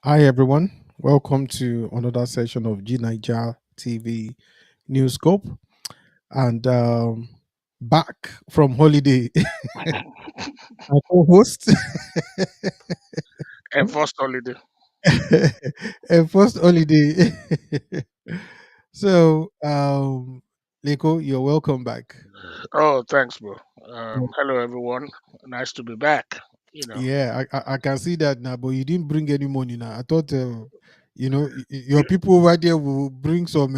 Hi everyone, welcome to another session of G9ijaTV NewsScope, and back from holiday, my co-host, Enforced holiday. and first holiday. so, Leko, you're welcome back. Oh, thanks, bro. Hello, everyone. Nice to be back. You know, Yeah, I can see that now, but you didn't bring any money now. I thought, your people over there will bring some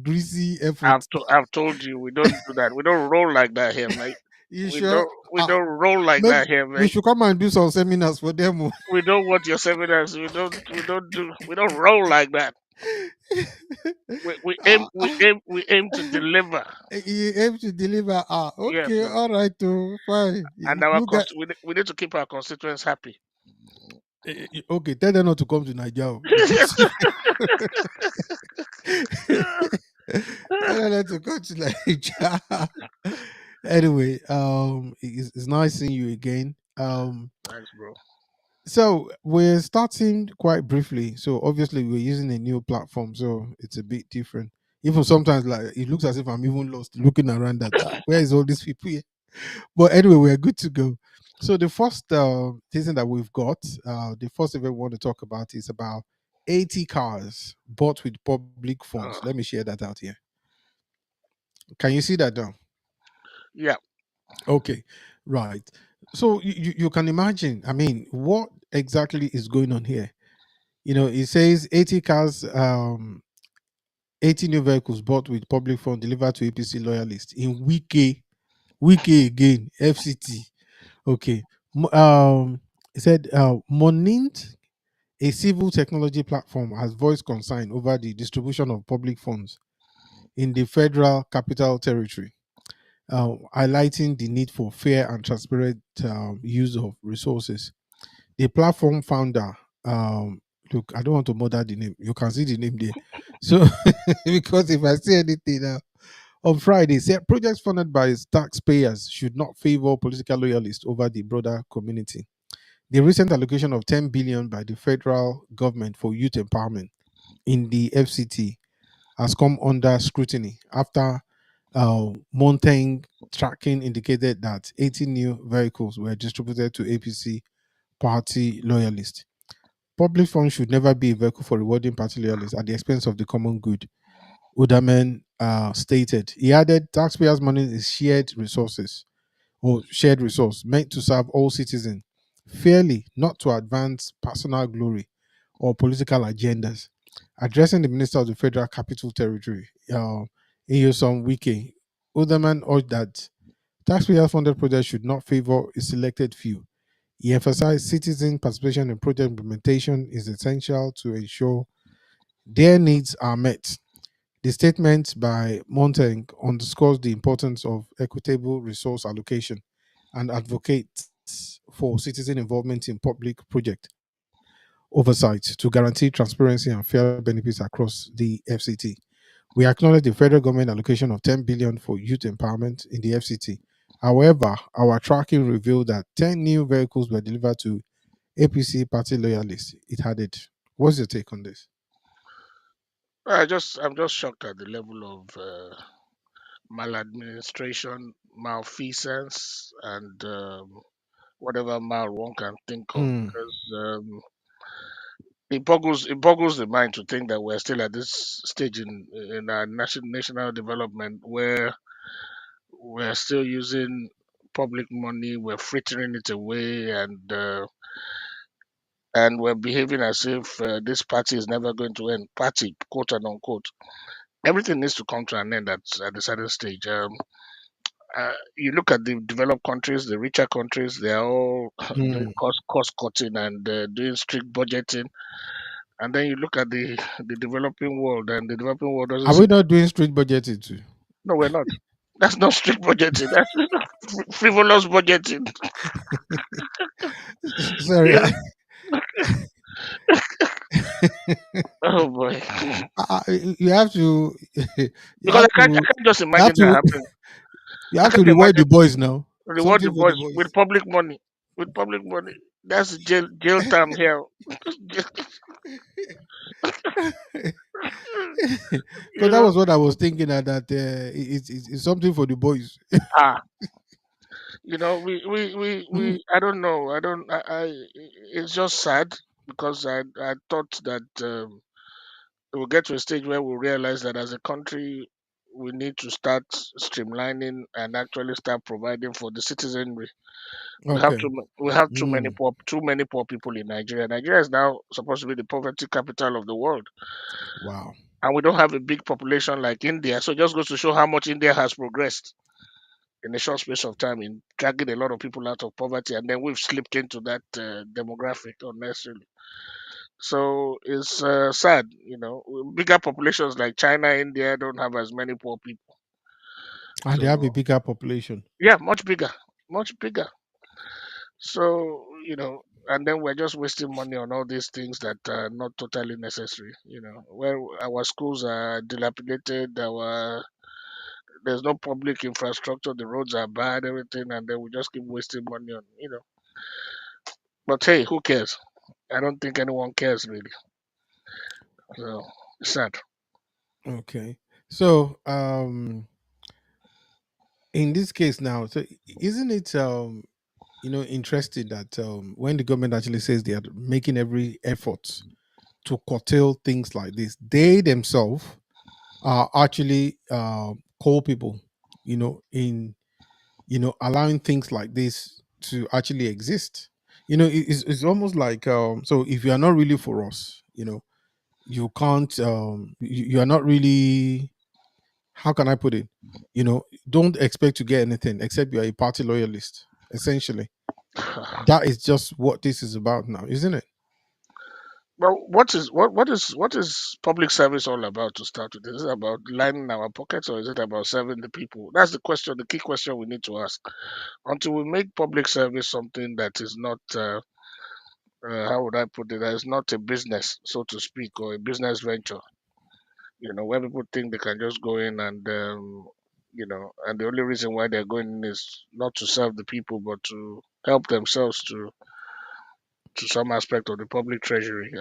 greasy effort. I've told you we don't do that. We don't roll like that here, mate. You We sure? don't we don't roll like Maybe that here, we mate. should come and do some seminars for them. We don't want your seminars. We don't roll like that. Ah, We aim to deliver. you aim to deliver. Ah, Yes, okay, no. all right, fine. And we need to keep our constituents happy. Okay, tell them not to come to Nigeria because tell them not to come to Nigeria. Anyway, it's nice seeing you again. Thanks, bro. So we're starting quite briefly. So obviously we're using a new platform, so it's a bit different. Even sometimes, like it looks as if I'm even lost looking around. That where is all these people here? But anyway, we're good to go. So the first thing that we've got, the first event we want to talk about is about 80 cars bought with public funds. Uh, Let me share that out here. Can you see that now? yeah. Okay, right. So you can imagine. I mean, what exactly is going on here? It says 80 cars, 80 new vehicles bought with public fund delivered to APC loyalists in Wike again, FCT. Okay. It said, Monint, a civil technology platform, has voiced concern over the distribution of public funds in the Federal Capital Territory, highlighting the need for fair and transparent use of resources. The platform founder, look, I don't want to murder the name. You can see the name there. So, because if I say anything now, on Friday, said projects funded by taxpayers should not favor political loyalists over the broader community. The recent allocation of 10 billion by the federal government for youth empowerment in the FCT has come under scrutiny after Montaigne tracking indicated that 80 new vehicles were distributed to APC party loyalists. Public funds should never be a vehicle for rewarding party loyalists at the expense of the common good, Udaman stated. He added, taxpayers' money is shared resource meant to serve all citizens fairly, not to advance personal glory or political agendas. Addressing the Minister of the Federal Capital Territory, Inyosom Wike, Udaman urged that taxpayer funded projects should not favor a selected few. He emphasized citizen participation in project implementation is essential to ensure their needs are met. The statement by Montaigne underscores the importance of equitable resource allocation and advocates for citizen involvement in public project oversight to guarantee transparency and fair benefits across the FCT. We acknowledge the federal government allocation of 10 billion for youth empowerment in the FCT. However, our tracking revealed that 10 new vehicles were delivered to APC party loyalists. It added. What's your take on this? I'm just shocked at the level of maladministration, malfeasance, and whatever mal one can think of. Hmm. Because it boggles the mind to think that we're still at this stage in our national development where we're still using public money, we're frittering it away, and we're behaving as if this party is never going to end. Party, quote and unquote. Everything needs to come to an end at a certain stage. You look at the developed countries, the richer countries, they are all doing Hmm. cost cutting and doing strict budgeting. And then you look at the developing world, and the developing world doesn't Are we seem. not doing street budgeting too? No, we're not. That's not strict budgeting. That's frivolous budgeting. Sorry, Yeah. Oh boy. you have to you Because have I to can't just you have imagine that to happening. you I have to can't reward the imagine boys now. reward the Something for the boys with boys. public money. With public money. That's jail time here. Because You that know, was what I was thinking, that it's something for the boys. ah, we. Mm, I don't know. I don't. It's just sad because I thought that we'll get to a stage where we'll realize that as a country, we need to start streamlining and actually start providing for the citizenry. okay. We have Mm, too many poor people in Nigeria. Nigeria is now supposed to be the poverty capital of the world, wow. and we don't have a big population like India. So it just goes to show how much India has progressed in a short space of time in dragging a lot of people out of poverty, and then we've slipped into that demographic unnecessarily. So it's sad, bigger populations like China, India don't have as many poor people. And they have a So bigger population. yeah, much bigger, much bigger. So and then we're just wasting money on all these things that are not totally necessary. Where our schools are dilapidated, there's no public infrastructure, the roads are bad, everything, and then we just keep wasting money on. But hey, who cares? I don't think anyone cares really. So it's sad. Okay. So in this case now, so isn't it interesting that when the government actually says they are making every effort to curtail things like this, they themselves are actually coal people, in allowing things like this to actually exist. It's almost like, so if you are not really for us, you can't, you are not really, how can I put it, don't expect to get anything except you are a party loyalist, essentially. That is just what this is about now, isn't it? Well, what is public service all about to start with? Is it about lining our pockets or is it about serving the people? That's the question, the key question we need to ask. Until we make public service something that is not, how would I put it, that is not a business, so to speak, or a business venture, where people think they can just go in and the only reason why they're going in is not to serve the people, but to help themselves to some aspect of the public treasury.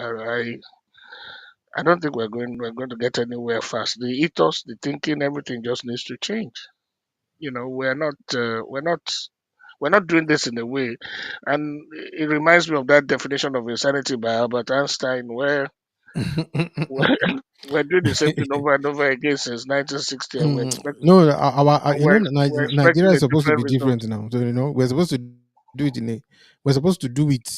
I don't think we're going to get anywhere fast. The ethos, the thinking, everything just needs to change. We're not doing this in a way, and it reminds me of that definition of insanity by Albert Einstein, where we're, we're doing the same thing over and over again since 1960, and No, we're Nigeria expecting is a supposed to be different result. different now. So we're supposed to do it we're supposed to do it,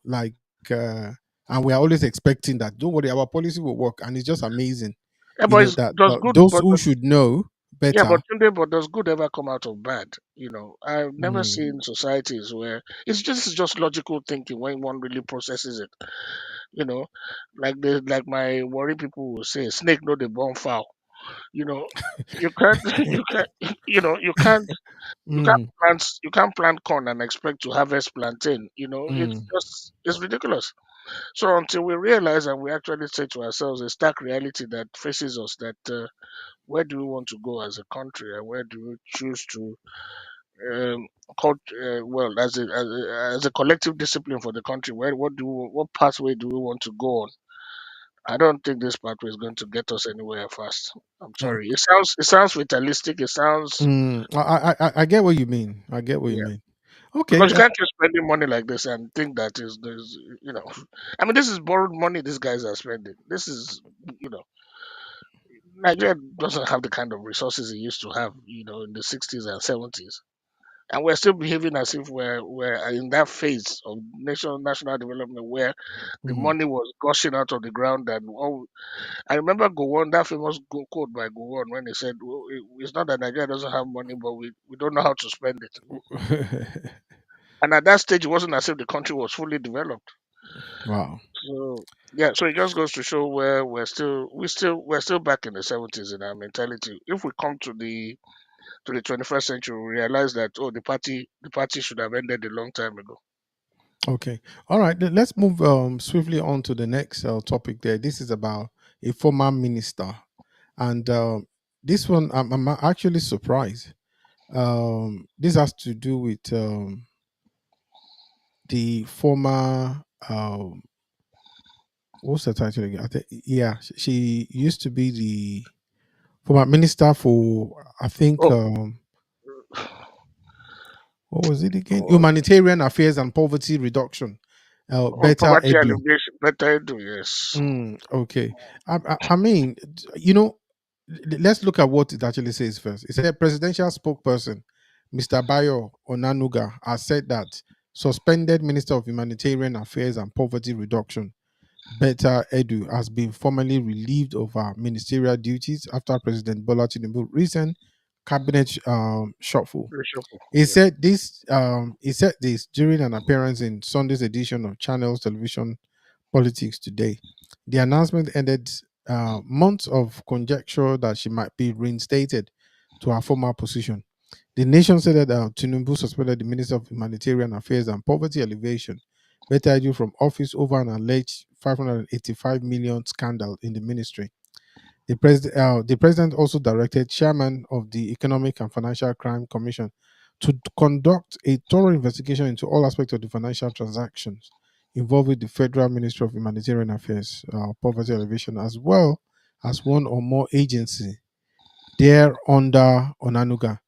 like, and we are always expecting that. Don't worry, our policy will work, and it's just amazing. Yeah, but does good, Those but who should know yeah, better. but Tunde, but does good ever come out of bad? I've never Mm. seen societies where it's just logical thinking when one really processes it. You know, like my worry people will say, snake no the born foul. You know, you can't you can't Mm, you can't plant corn and expect to harvest plantain. mm. It's ridiculous. So until we realize and we actually say to ourselves a stark reality that faces us that where do we want to go as a country and where do we choose to um, well as a collective discipline for the country, what pathway do we want to go on? I don't think this pathway is going to get us anywhere fast. I'm sorry. Okay. It sounds fatalistic. It sounds I get what you mean. I get what you yeah. mean. Because Okay. you can't keep spending money like this and think that is there's I mean this is borrowed money these guys are spending. This is you know Nigeria doesn't have the kind of resources it used to have, in the 60s and 70s. And we're still behaving as if we're in that phase of national development where the Mhm. money was gushing out of the ground. And I remember Gowon, that famous quote by Gowon when he said, "Well, it's not that Nigeria doesn't have money, but we don't know how to spend it." And at that stage, it wasn't as if the country was fully developed. Wow. So yeah, so it just goes to show where we're still back in the 70s in our mentality. If we come to the 21st century, we realize that the party should have ended a long time ago. Okay. All right. Let's move swiftly on to the next topic there. This is about a former minister. And this one, I'm actually surprised. This has to do with the former what's the title again? I think yeah, she used to be the former minister for I think Oh, what was it again? oh, Humanitarian affairs and poverty reduction. oh, Better poverty edu. alleviation, better do, yes. Okay. I mean, you know, let's look at what it actually says first. It said presidential spokesperson, Mr. Bayo Onanuga, has said that suspended Minister of Humanitarian Affairs and Poverty Reduction, Beta Edu, has been formally relieved of her ministerial duties after President Bola Tinubu recent cabinet shuffle. Reshuffle, He yeah. said this. He said this during an appearance in Sunday's edition of Channel's television Politics Today. The announcement ended months of conjecture that she might be reinstated to her former position. The nation said that Tinubu suspended the Minister of Humanitarian Affairs and Poverty Alleviation, Beta from office over an alleged 585 million scandal in the ministry. The president also directed chairman of the Economic and Financial Crime Commission to conduct a thorough investigation into all aspects of the financial transactions involved with the Federal Ministry of Humanitarian Affairs, Poverty Alleviation, as well as one or more agency there under Onanuga,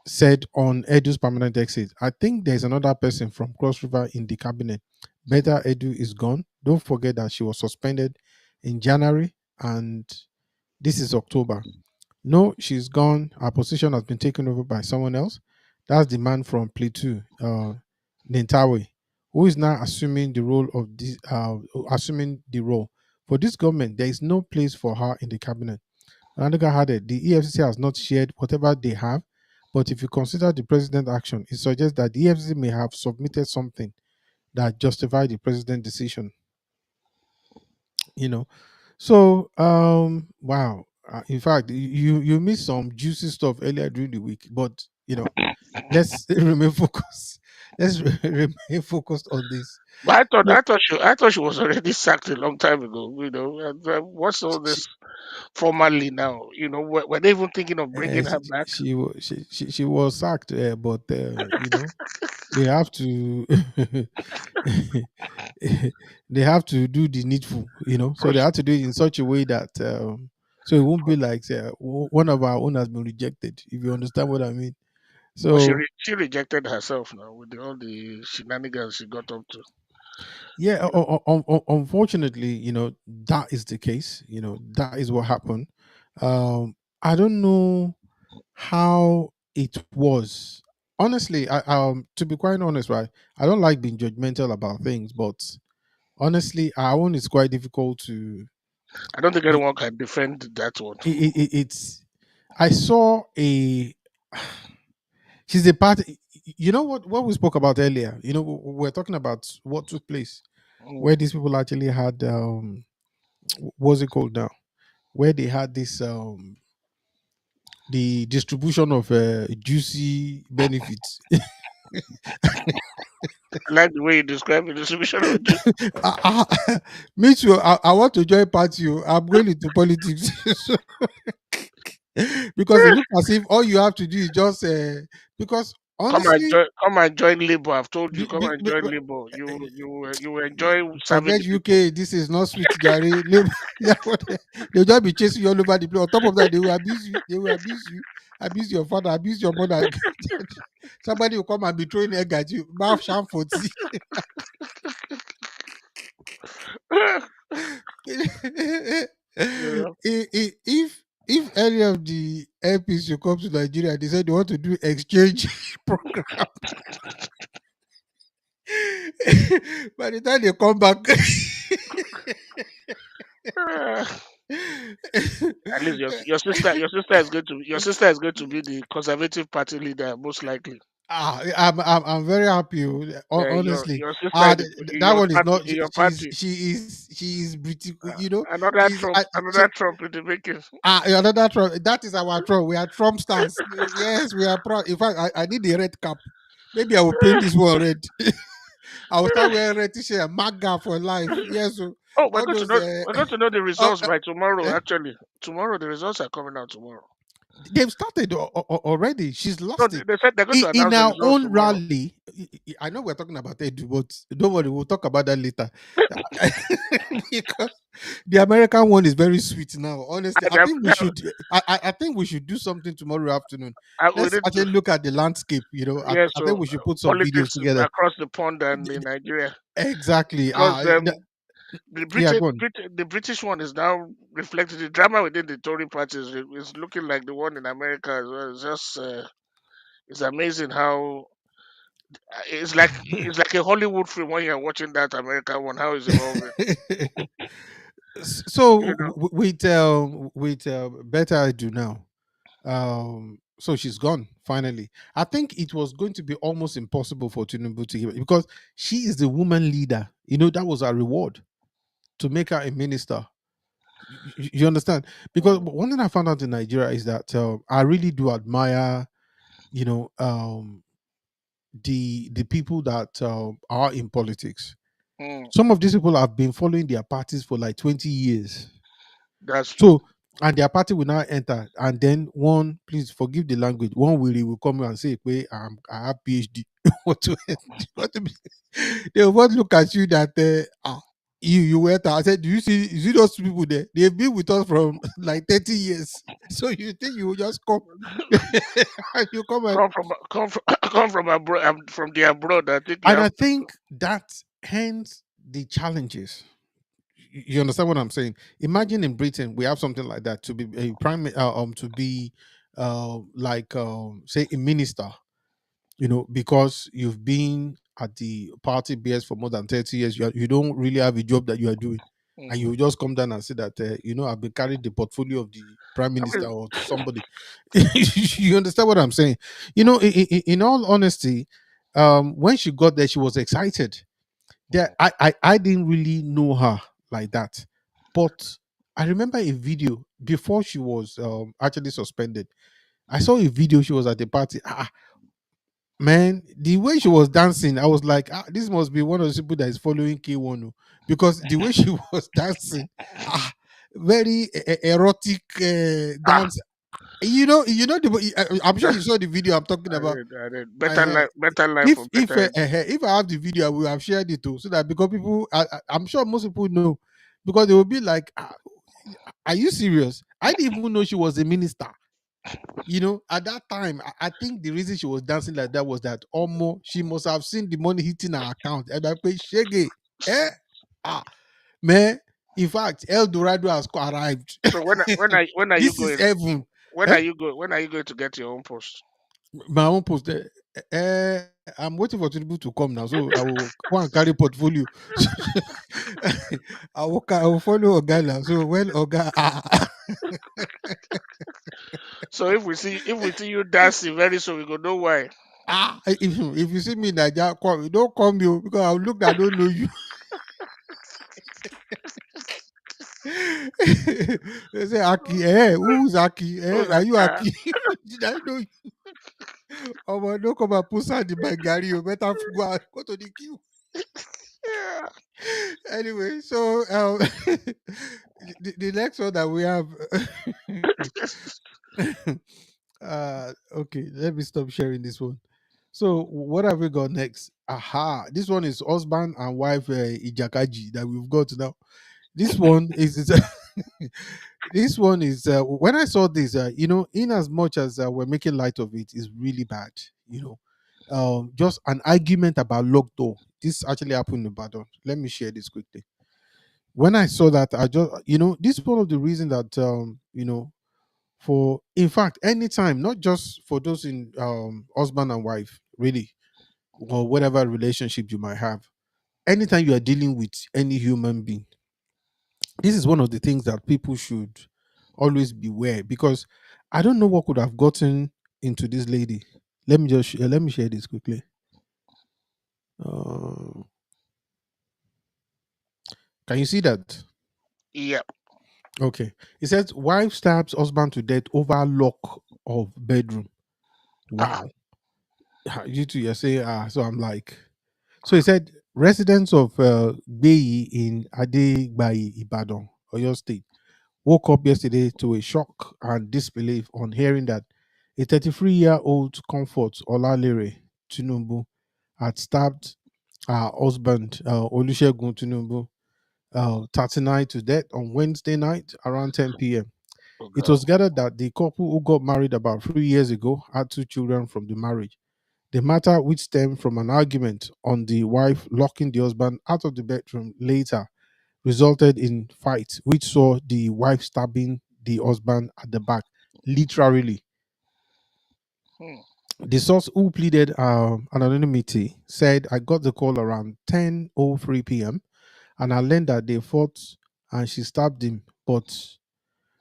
said on Edu's permanent exit. I think there's another person from Cross River in the cabinet. Better Edu is gone. Don't forget that she was suspended in January and this is October. No, she's gone. Her position has been taken over by someone else. That's the man from Plateau, Nentawe, who is now assuming the role of this, assuming the role. For this government, there is no place for her in the cabinet. Another had it. The EFCC has not shared whatever they have, but if you consider the president's action, it suggests that the EFCC may have submitted something that justified the president's decision. You know, so, wow. In fact, you missed some juicy stuff earlier during the week, but let's remain focused. Let's remain focused on this. But So, I thought she was already sacked a long time ago. And, what's all she, this formally now? Were they even thinking of uh, bringing she, her back? she was sacked, but they have to they have to do the needful. So they Pros- have to do it in such a way that so it won't be pros- like one of our own has been rejected. If you understand what I mean. But So she rejected herself now with all the shenanigans she got up to. yeah, You know, unfortunately, that is the case. That is what happened. I don't know how it was. Honestly, to be quite honest, right? I don't like being judgmental about things, but honestly, our own is quite difficult to. I don't think It, anyone can defend that one. it's. I saw a. She's a part. You know what we spoke about earlier. We're talking about what took place Mm. where these people actually had what's it called now? Where they had this the distribution of juicy benefits. I like the way you describe the distribution of juice. Me too. I want to join party. I'm going into politics. So, because it looks as if all you have to do is just because honestly, Come and join Labour. I've told you, be, come be, and be- join be- Labour. You will enjoy serving forget the people. UK. This is not sweet, Jerry. They'll just be chasing you all over the place. On top of that, they will abuse you. They will abuse you. Abuse your father. Abuse your mother. Somebody will come and be throwing egg at you. Mouth sham 40. Yeah. If any of the MPs should come to Nigeria, they said they want to do exchange program. By the time they come back, At least your sister is going to be the Conservative Party leader most likely. I'm very happy. Yeah, Honestly, your sister in that your one is party not. in your party. She is British. She's Another Trump in the making. another Trump. That is our Trump. We are Trump stars. Yes, we are proud. In fact, I need the red cap. Maybe I will paint this one red. I will start wearing red t-shirt, MAGA for life. Yes, so Oh, all those. we're going to know the Uh, results by tomorrow. eh, Actually, tomorrow the results are coming out tomorrow. They've started already. She's No, lost it. they said they're going to In announce the our results own tomorrow. rally, I know we're talking about Edu, but don't worry, we'll talk about that later. Because the American one is very sweet now. Honestly, And I think we should. I think we should do something tomorrow afternoon. we Let's need to, actually look at the landscape. yeah. I think So we should put some videos politics together. across the pond and in Nigeria, Exactly. because the Yeah, go on. The British one is now reflecting the drama within the Tory party is looking like the one in America as well. It's just it's amazing how it's like a Hollywood film when you're watching that American one. How it's evolving, So you know. with better I do now. So she's gone finally. I think it was going to be almost impossible for Tinubu to give it because she is the woman leader. That was her reward to make her a minister. You understand? Because Mm, one thing I found out in Nigeria is that I really do admire, you know, the people that are in politics. mm, Some of these people have been following their parties for like 20 years. that's true. So, and their party will now enter, and then one, please forgive the language, one will come and say, "Wait, I have PhD." what to, what to be, they will not look at you that you went. I said, "Do you see those people there? They've been with us from like 30 years. So you think you will just come? And you come Come from abroad, from the abroad. I think you and have I think that hence the challenges. You understand what I'm saying? Imagine in Britain we have something like that to be a to be like say a minister, because you've been at the party BS for more than 30 years. You don't really have a job that you are doing, and mm. you just come down and say that I've been carrying the portfolio of the prime I minister mean, or somebody. You understand what I'm saying? In all honesty, when she got there she was excited. There, I didn't really know her like that, but I remember a video before she was actually suspended. I saw a video. She was at the party. Man, the way she was dancing, I was like, this must be one of the people that is following K1, because the way she was dancing, ah, very erotic ah, dance. I'm sure you saw the video I'm talking about. I did. Uh, Better life if for if better. if I have the video, I will have shared it too, so that because people, I'm sure most people know, because they will be like, "Are you serious? I didn't even know she was a minister." At that time, I think the reason she was dancing like that was that almost she must have seen the money hitting her account. And I pay Shege. Eh? Ah, man. In fact, El Dorado has arrived. So when are you This is going? heaven. Eh? When are you going to get your own post? My own post. I'm waiting for Tinubu to come now, so I will go and carry portfolio. I will follow Oga now. So when Oga, So if we see you dancing very soon, we go know why. if you see me in Nigeria, don't come you because I'll look. I don't know you. They say Aki, who's Aki? Who's Are that? you Aki? Did I know you? Oh, man, don't come and put sand in my Gary. You better go to the queue. Yeah. Anyway, so the next one that we have. Okay, let me stop sharing this one. So, what have we got next? Aha, this one is husband and wife Ijakaji that we've got now. This one is this one is when I saw this, in as much as we're making light of it, is really bad. Just an argument about locked door. This actually happened in Badon. Let me share this quickly. When I saw that, I just, this is one of the reasons that, for, in fact, anytime, not just for those in husband and wife, really, or whatever relationship you might have, anytime you are dealing with any human being, this is one of the things that people should always beware, because I don't know what could have gotten into this lady. Let me share this quickly. Uh, can you see that? Yeah. Okay. It says wife stabs husband to death over lock of bedroom. Ah. Wow. You two, you're saying so I'm like, so he said residents of Gbeyi in Adegbayi, Ibadan, Oyo State, woke up yesterday to a shock and disbelief on hearing that a 33-year-old Comfort Olalere Tinubu had stabbed her husband, Olusegun Tinubu, 39, to death on Wednesday night around 10 p.m. Oh It God. was gathered that the couple who got married about 3 years ago had two children from the marriage. The matter, which stemmed from an argument on the wife locking the husband out of the bedroom later, resulted in fight, which saw the wife stabbing the husband at the back, literally. Hmm. The source, who pleaded anonymity, said, "I got the call around 10:03 p.m. and I learned that they fought and she stabbed him, but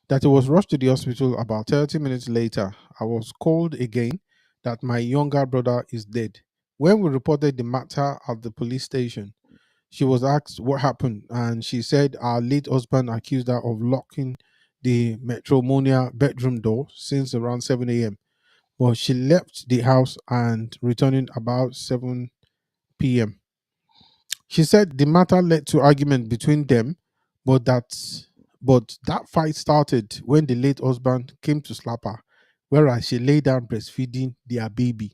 that he was rushed to the hospital about 30 minutes later. I was called again that my younger brother is dead. When we reported the matter at the police station, she was asked what happened, and she said our late husband accused her of locking the Metromonia bedroom door since around 7 a.m. But she left the house and returning about 7 p.m. She said the matter led to argument between them, but that fight started when the late husband came to slap her, whereas she lay down breastfeeding their baby.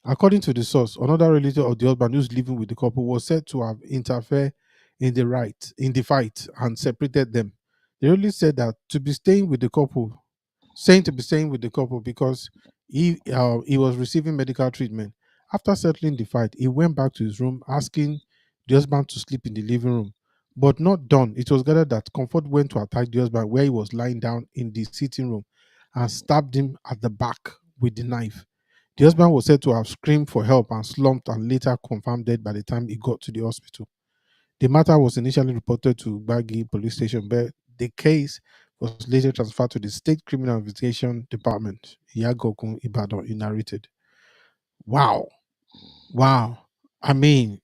According to the source, another relative of the husband who's living with the couple was said to have interfered in the fight and separated them. They only said that to be staying with the couple, saying to be staying with the couple because he was receiving medical treatment. After settling the fight, he went back to his room asking the husband to sleep in the living room. But not done. It was gathered that Comfort went to attack the husband where he was lying down in the sitting room and stabbed him at the back with the knife. The husband was said to have screamed for help and slumped and later confirmed dead by the time he got to the hospital. The matter was initially reported to Bagi police station, but the case was later transferred to the State Criminal Investigation Department, Yagokun Ibadan, he narrated. Wow. Wow. I mean,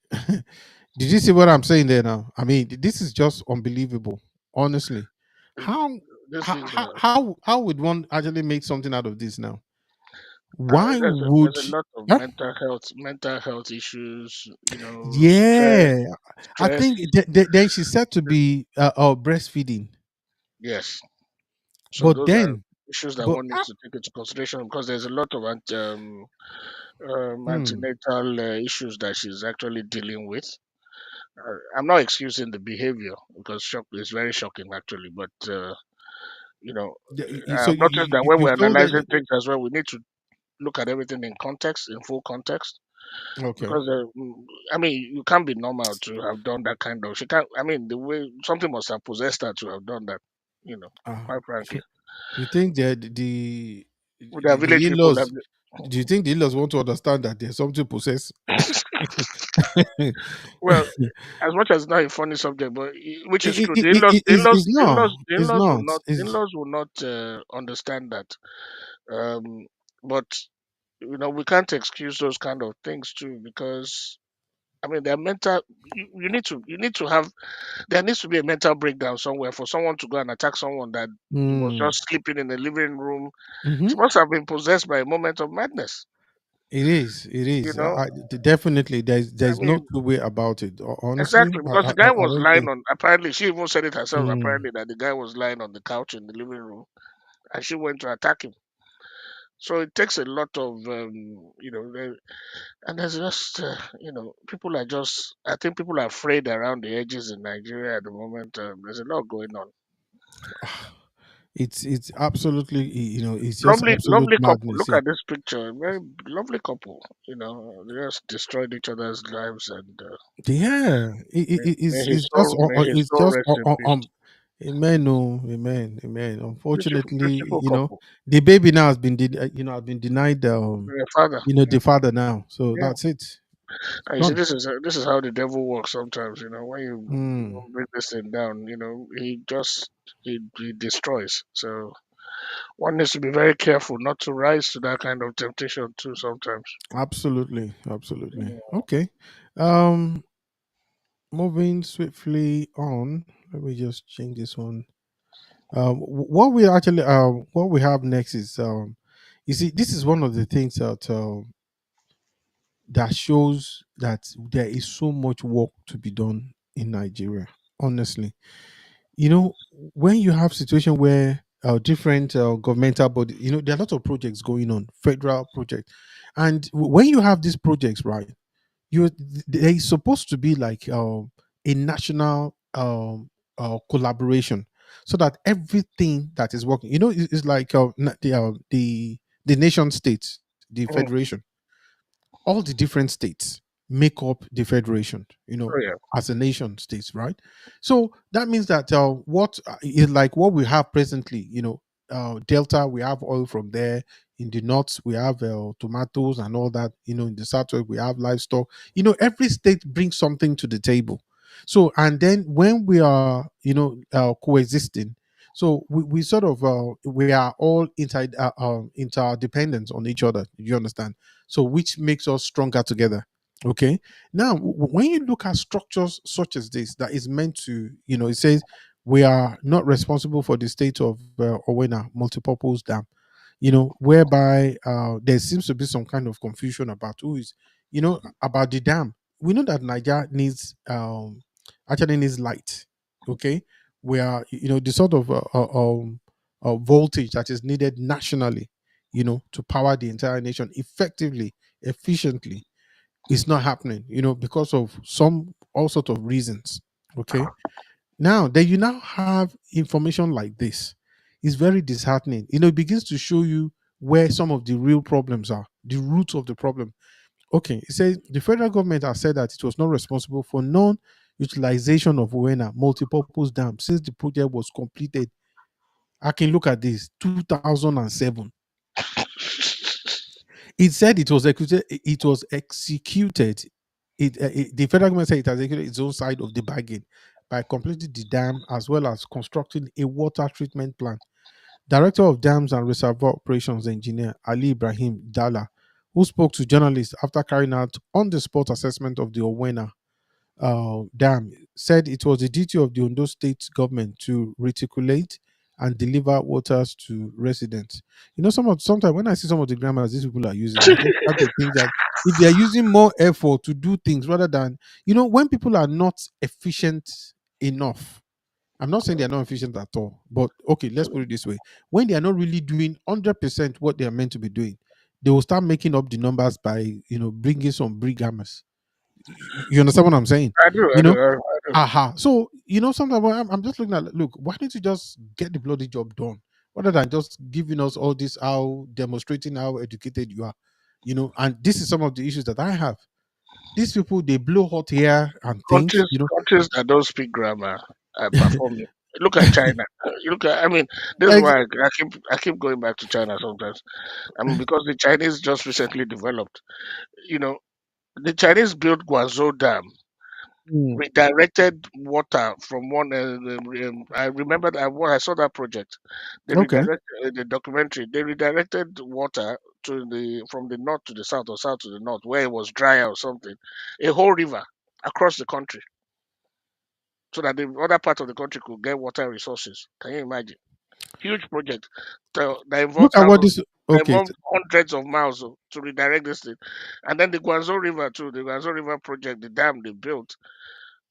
did you see what I'm saying there now? I mean, this is just unbelievable. Honestly. How This how is how how would one actually make something out of this now? Why there's would a lot of huh? mental health issues. Stress, Yeah, I stress. think then she's said to be breastfeeding, Yes. So but those are then, issues that but one needs to take into consideration because there's a lot of hmm, antenatal issues that she's actually dealing with. I'm not excusing the behavior because shock is very shocking actually, but so I've noticed that when you've we're told her analyzing things as well, we need to look at everything in context, in full context, okay. because I mean, you can't be normal to have done that kind of. She can't. I mean, the way something must have possessed her to have done that. Quite frankly, So you think that with their village the people in-laws? Do you think the in-laws want to understand that there's something possessed? have. Well, as much as it's not a funny subject, but which is true, It's not. It's not. the It's in-laws will not understand that. Um, but we can't excuse those kind of things too because I mean they're mental. You need to have there needs to be a mental breakdown somewhere for someone to go and attack someone that was mm, just sleeping in the living room. mhm. She must have been possessed by a moment of madness. It is. It You is. know, Definitely. I There's no mean, two way about it. Honestly, exactly, because the guy I was don't lying think. on. Apparently, she even said it herself. Mm, Apparently, that the guy was lying on the couch in the living room, and she went to attack him. So it takes a lot of, and there's just, people are just. I think people are afraid around the edges in Nigeria at the moment. There's a lot going on. it's absolutely, it's just Lovely, absolute lovely couple. madness Look here. at this picture. Very lovely couple. They just destroyed each other's lives, and Yeah, may, may his it's soul just rest in peace. amen, oh, amen, amen. Beautiful, Unfortunately, beautiful couple. the baby now has been has been denied Their father. the father now, so Yeah. that's it. And you see, Done. this is how the devil works sometimes. When you Mm, break this thing down, he destroys. So one needs to be very careful not to rise to that kind of temptation too. Sometimes. absolutely, absolutely. Yeah. Okay. Um, moving swiftly on. Let me just change this one. What we have next is you see, this is one of the things that shows that there is so much work to be done in Nigeria. Honestly, you know, when you have situation where different governmental body, there are a lot of projects going on, federal projects, and when you have these projects, right, you they supposed to be like a national collaboration, so that everything that is working, is like the nation states, the Mm. federation, all the different states make up the federation, Oh yeah. as a nation states, right? So that means that what is like what we have presently, Delta, we have oil from there. In the north, we have tomatoes and all that. In the southwest, we have livestock. Every state brings something to the table. So, and then when we are, coexisting, so we sort of we are all interdependent on each other. You understand? So which makes us stronger together. Okay. Now, when you look at structures such as this, that is meant to, it says we are not responsible for the state of Owena multipurpose dam, whereby there seems to be some kind of confusion about who is, about the dam. We know that Niger needs, actually needs light. Okay. Where, the sort of voltage that is needed nationally, to power the entire nation effectively, efficiently, is not happening, because of some all sort of reasons. Okay. Now that you now have information like this, it's very disheartening. It begins to show you where some of the real problems are, the roots of the problem. Okay, it says the federal government has said that it was not responsible for non-utilization of Uena multipurpose dam since the project was completed. I can look at this 2007. It said it was executed. It was executed. The federal government said it has executed its own side of the bargain by completing the dam as well as constructing a water treatment plant. Director of Dams and Reservoir Operations Engineer Ali Ibrahim Dalla, who spoke to journalists after carrying out on-the-spot assessment of the Owena dam, said it was the duty of the Ondo state government to reticulate and deliver waters to residents. Sometimes when I see some of the grammars these people are using, I just start to think that if they are using more effort to do things rather than, when people are not efficient enough. I'm not saying they are not efficient at all, but okay, let's put it this way: when they are not really doing 100% what they are meant to be doing, they will start making up the numbers by bringing some big hammers. You understand what I'm saying? I do. You I do. know, I do. aha. So sometimes when I'm just looking at, look, why don't you just get the bloody job done rather than just giving us all this, how demonstrating how educated you are, And this is some of the issues that I have. These people, they blow hot air and things, Countries that don't speak grammar are performing. Look at China. You look at. I mean, this is Ex- why I keep going back to China sometimes. I mean, because the Chinese just recently developed. You know, the Chinese built Guangzhou Dam, Mm, redirected water from one. I remember that when I saw that project. They okay. redirected the documentary. They redirected water to the from the north to the south or south to the north, where it was drier or something. A whole river across the country, so that the other part of the country could get water resources. Can you imagine? Huge project that involved Look at what thousands, this. that Okay. involved hundreds of miles to redirect this thing. And then the Guangzhou River too, the Guangzhou River project, the dam they built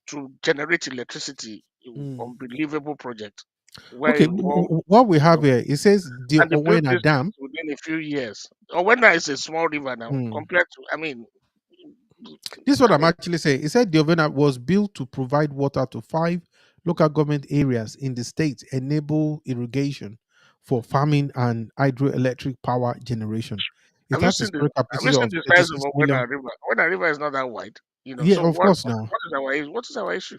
to generate electricity, Mm. unbelievable project where Okay. it involved, What we you have know, here, it says the and they built Owena these things Dam. within a few years. Owena is a small river now Mm. compared to, I mean, This is what I I'm mean, actually saying. It said the Owena was built to provide water to 5 local government areas in the state, enable irrigation for farming and hydroelectric power generation. It has a storage have you capacity seen of the size of 36 million. Owena River? Owena River is not that wide, you know. Yeah, So of course now. what is our issue?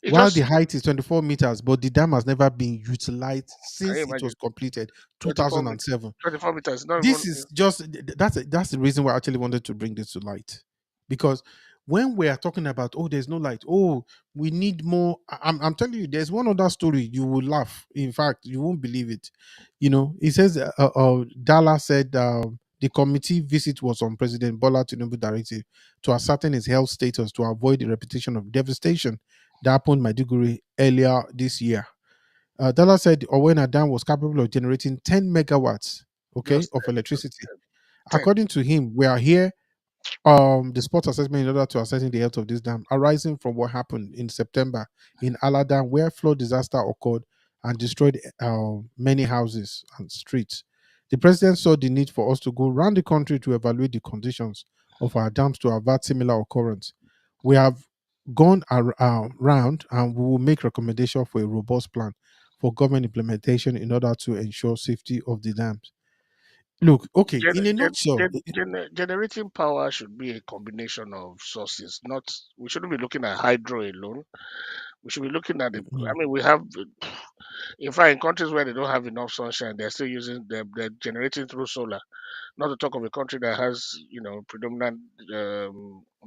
It While the just, height is 24 meters, but the dam has never been utilized can you since it was imagine? completed 24 meters, 2007. 24 meters, not This even. is just that's the reason why I actually wanted to bring this to light, because when we are talking about, oh, there's no light, oh, we need more, I'm telling you, there's one other story you will laugh, in fact you won't believe it. It says Dala said the committee visit was on President Bola Tinubu directive to ascertain his health status to avoid the repetition of devastation that happened in Maiduguri earlier this year. Dalla said Owena Dam was capable of generating 10 megawatts, okay, Just of electricity. 10. According to him, we are here. the spot assessment in order to assess the health of this dam arising from what happened in September in Aladan, where flood disaster occurred and destroyed many houses and streets. The president saw the need for us to go around the country to evaluate the conditions of our dams to avert similar occurrence. We have gone around and we will make recommendation for a robust plan for government implementation in order to ensure safety of the dams. Look, okay, in a nutshell, Generating power should be a combination of sources. Not we shouldn't be looking at hydro alone. We should be looking at the. I mm, mean, we have. In fact, in countries where they don't have enough sunshine, they're still using. They're generating through solar. Not to talk of a country that has, predominant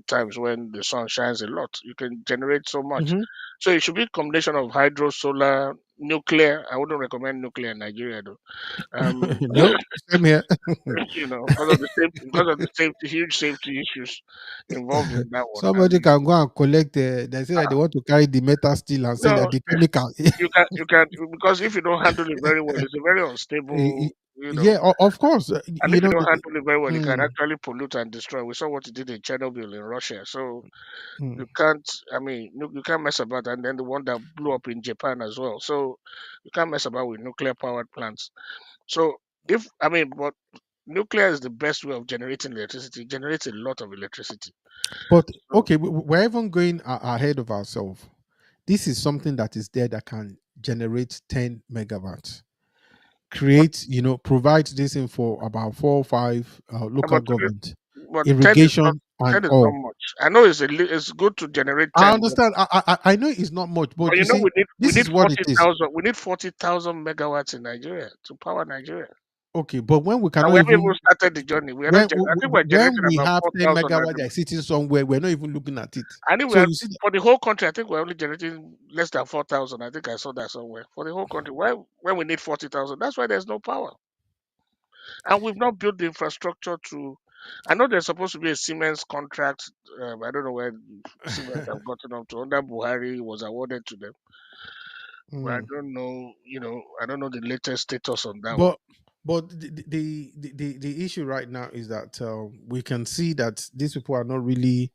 times when the sun shines a lot. You can generate so much. mhm. So it should be a combination of hydro, solar, nuclear. I wouldn't recommend nuclear in Nigeria though. Um, No, same here. because of the safety, huge safety issues involved in that one. I Somebody mean, can go and collect. They say that they want to carry the metal steel and sell no, that the chemical. you can because if you don't handle it very well, it's a very unstable. Yeah, of course. And if you don't The, handle it very well, it can mm, actually pollute and destroy. We saw what it did in Chernobyl in Russia. So mm. you can't. I mean, you can't mess about. And then the one that blew up in Japan as well. So you can't mess about with nuclear powered plants. So if I mean, but nuclear is the best way of generating electricity. It generates a lot of electricity. But So okay, we're even going ahead of ourselves. This is something that is there that can generate 10 megawatts. but Create, provide this in for about 4 or 5 local but government, but irrigation and 10 is not all. much. I know it's good to generate I 10, but understand. I know it's not much, but but you see, we this need is what it is. 40,000. We need 40,000 megawatts in Nigeria to power Nigeria. Okay, but when we And cannot we haven't even even started the journey. We are not. I think we're when generating we about have 10 4,000 at megawatts the. that are sitting somewhere, we're not even looking at it. I think we So are you see, for the whole country. I think we're only generating less than 4,000. I think I saw that somewhere for the whole country. Why when we need 40,000? That's why there's no power, and we've not built the infrastructure to. I know there's supposed to be a Siemens contract. I don't know where Siemens have gotten up to. Under Buhari was awarded to them, but I mm. don't know. I don't know the latest status on that one. but but the issue right now is that we can see that these people are not really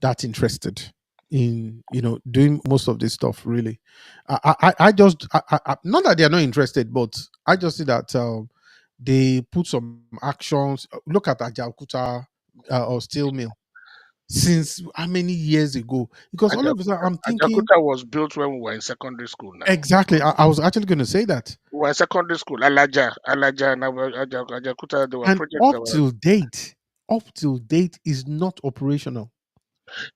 that interested in doing most of this stuff. Really, I just not that they are not interested, but I just see that they put some actions. Look at Ajaokuta or steel mill since how many years ago? Because all of a sudden I'm thinking Ajakuta was built when we were in secondary school now. exactly. I was actually going to say that, We were in secondary school. Alaja, and Ajakuta, there were and projects that were. up till date is not operational.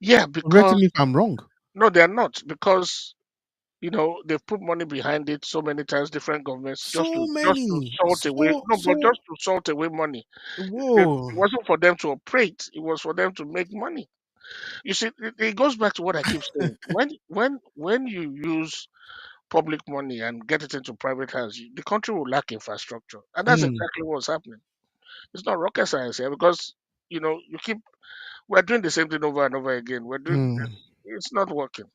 Yeah, Correct because me if I'm wrong. no, they are not. Because they've put money behind it so many times, different governments, So just to many, salt away. No, but so just to salt away money. whoa. It wasn't for them to operate. It was for them to make money. You see, it goes back to what I keep saying. When you use public money and get it into private hands, the country will lack infrastructure, and that's Mm, exactly what's happening. It's not rocket science here because you keep we're doing the same thing over and over again. We're doing mm. it's not working.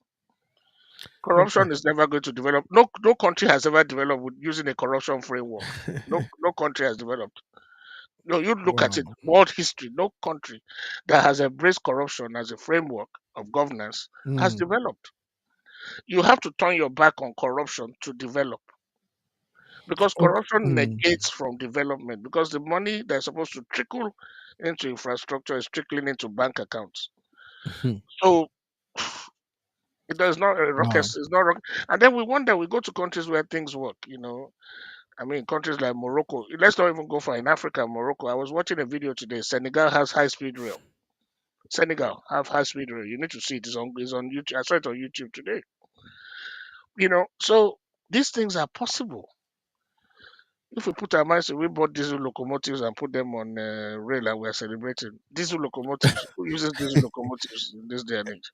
Okay. Corruption is never going to develop. No country has ever developed with using a corruption framework. No country has developed. No, you look at it, Wow. world history, no country that has embraced corruption as a framework of governance has Mm, developed. You have to turn your back on corruption to develop because okay. corruption Mm, negates from development because the money that's supposed to trickle into infrastructure is trickling into bank accounts. mhm. So it does not a rocket. Wow. It's not rocket. And then we wonder. We go to countries where things work. I mean, countries like Morocco. Let's not even go for in Africa. Morocco. I was watching a video today. Senegal has high speed rail. Senegal have high speed rail. You need to see it. It's on YouTube. I saw it on YouTube today. So these things are possible if we put our minds to. We bought diesel locomotives and put them on rail, and we're celebrating diesel locomotives. Who uses diesel locomotives in this day and age?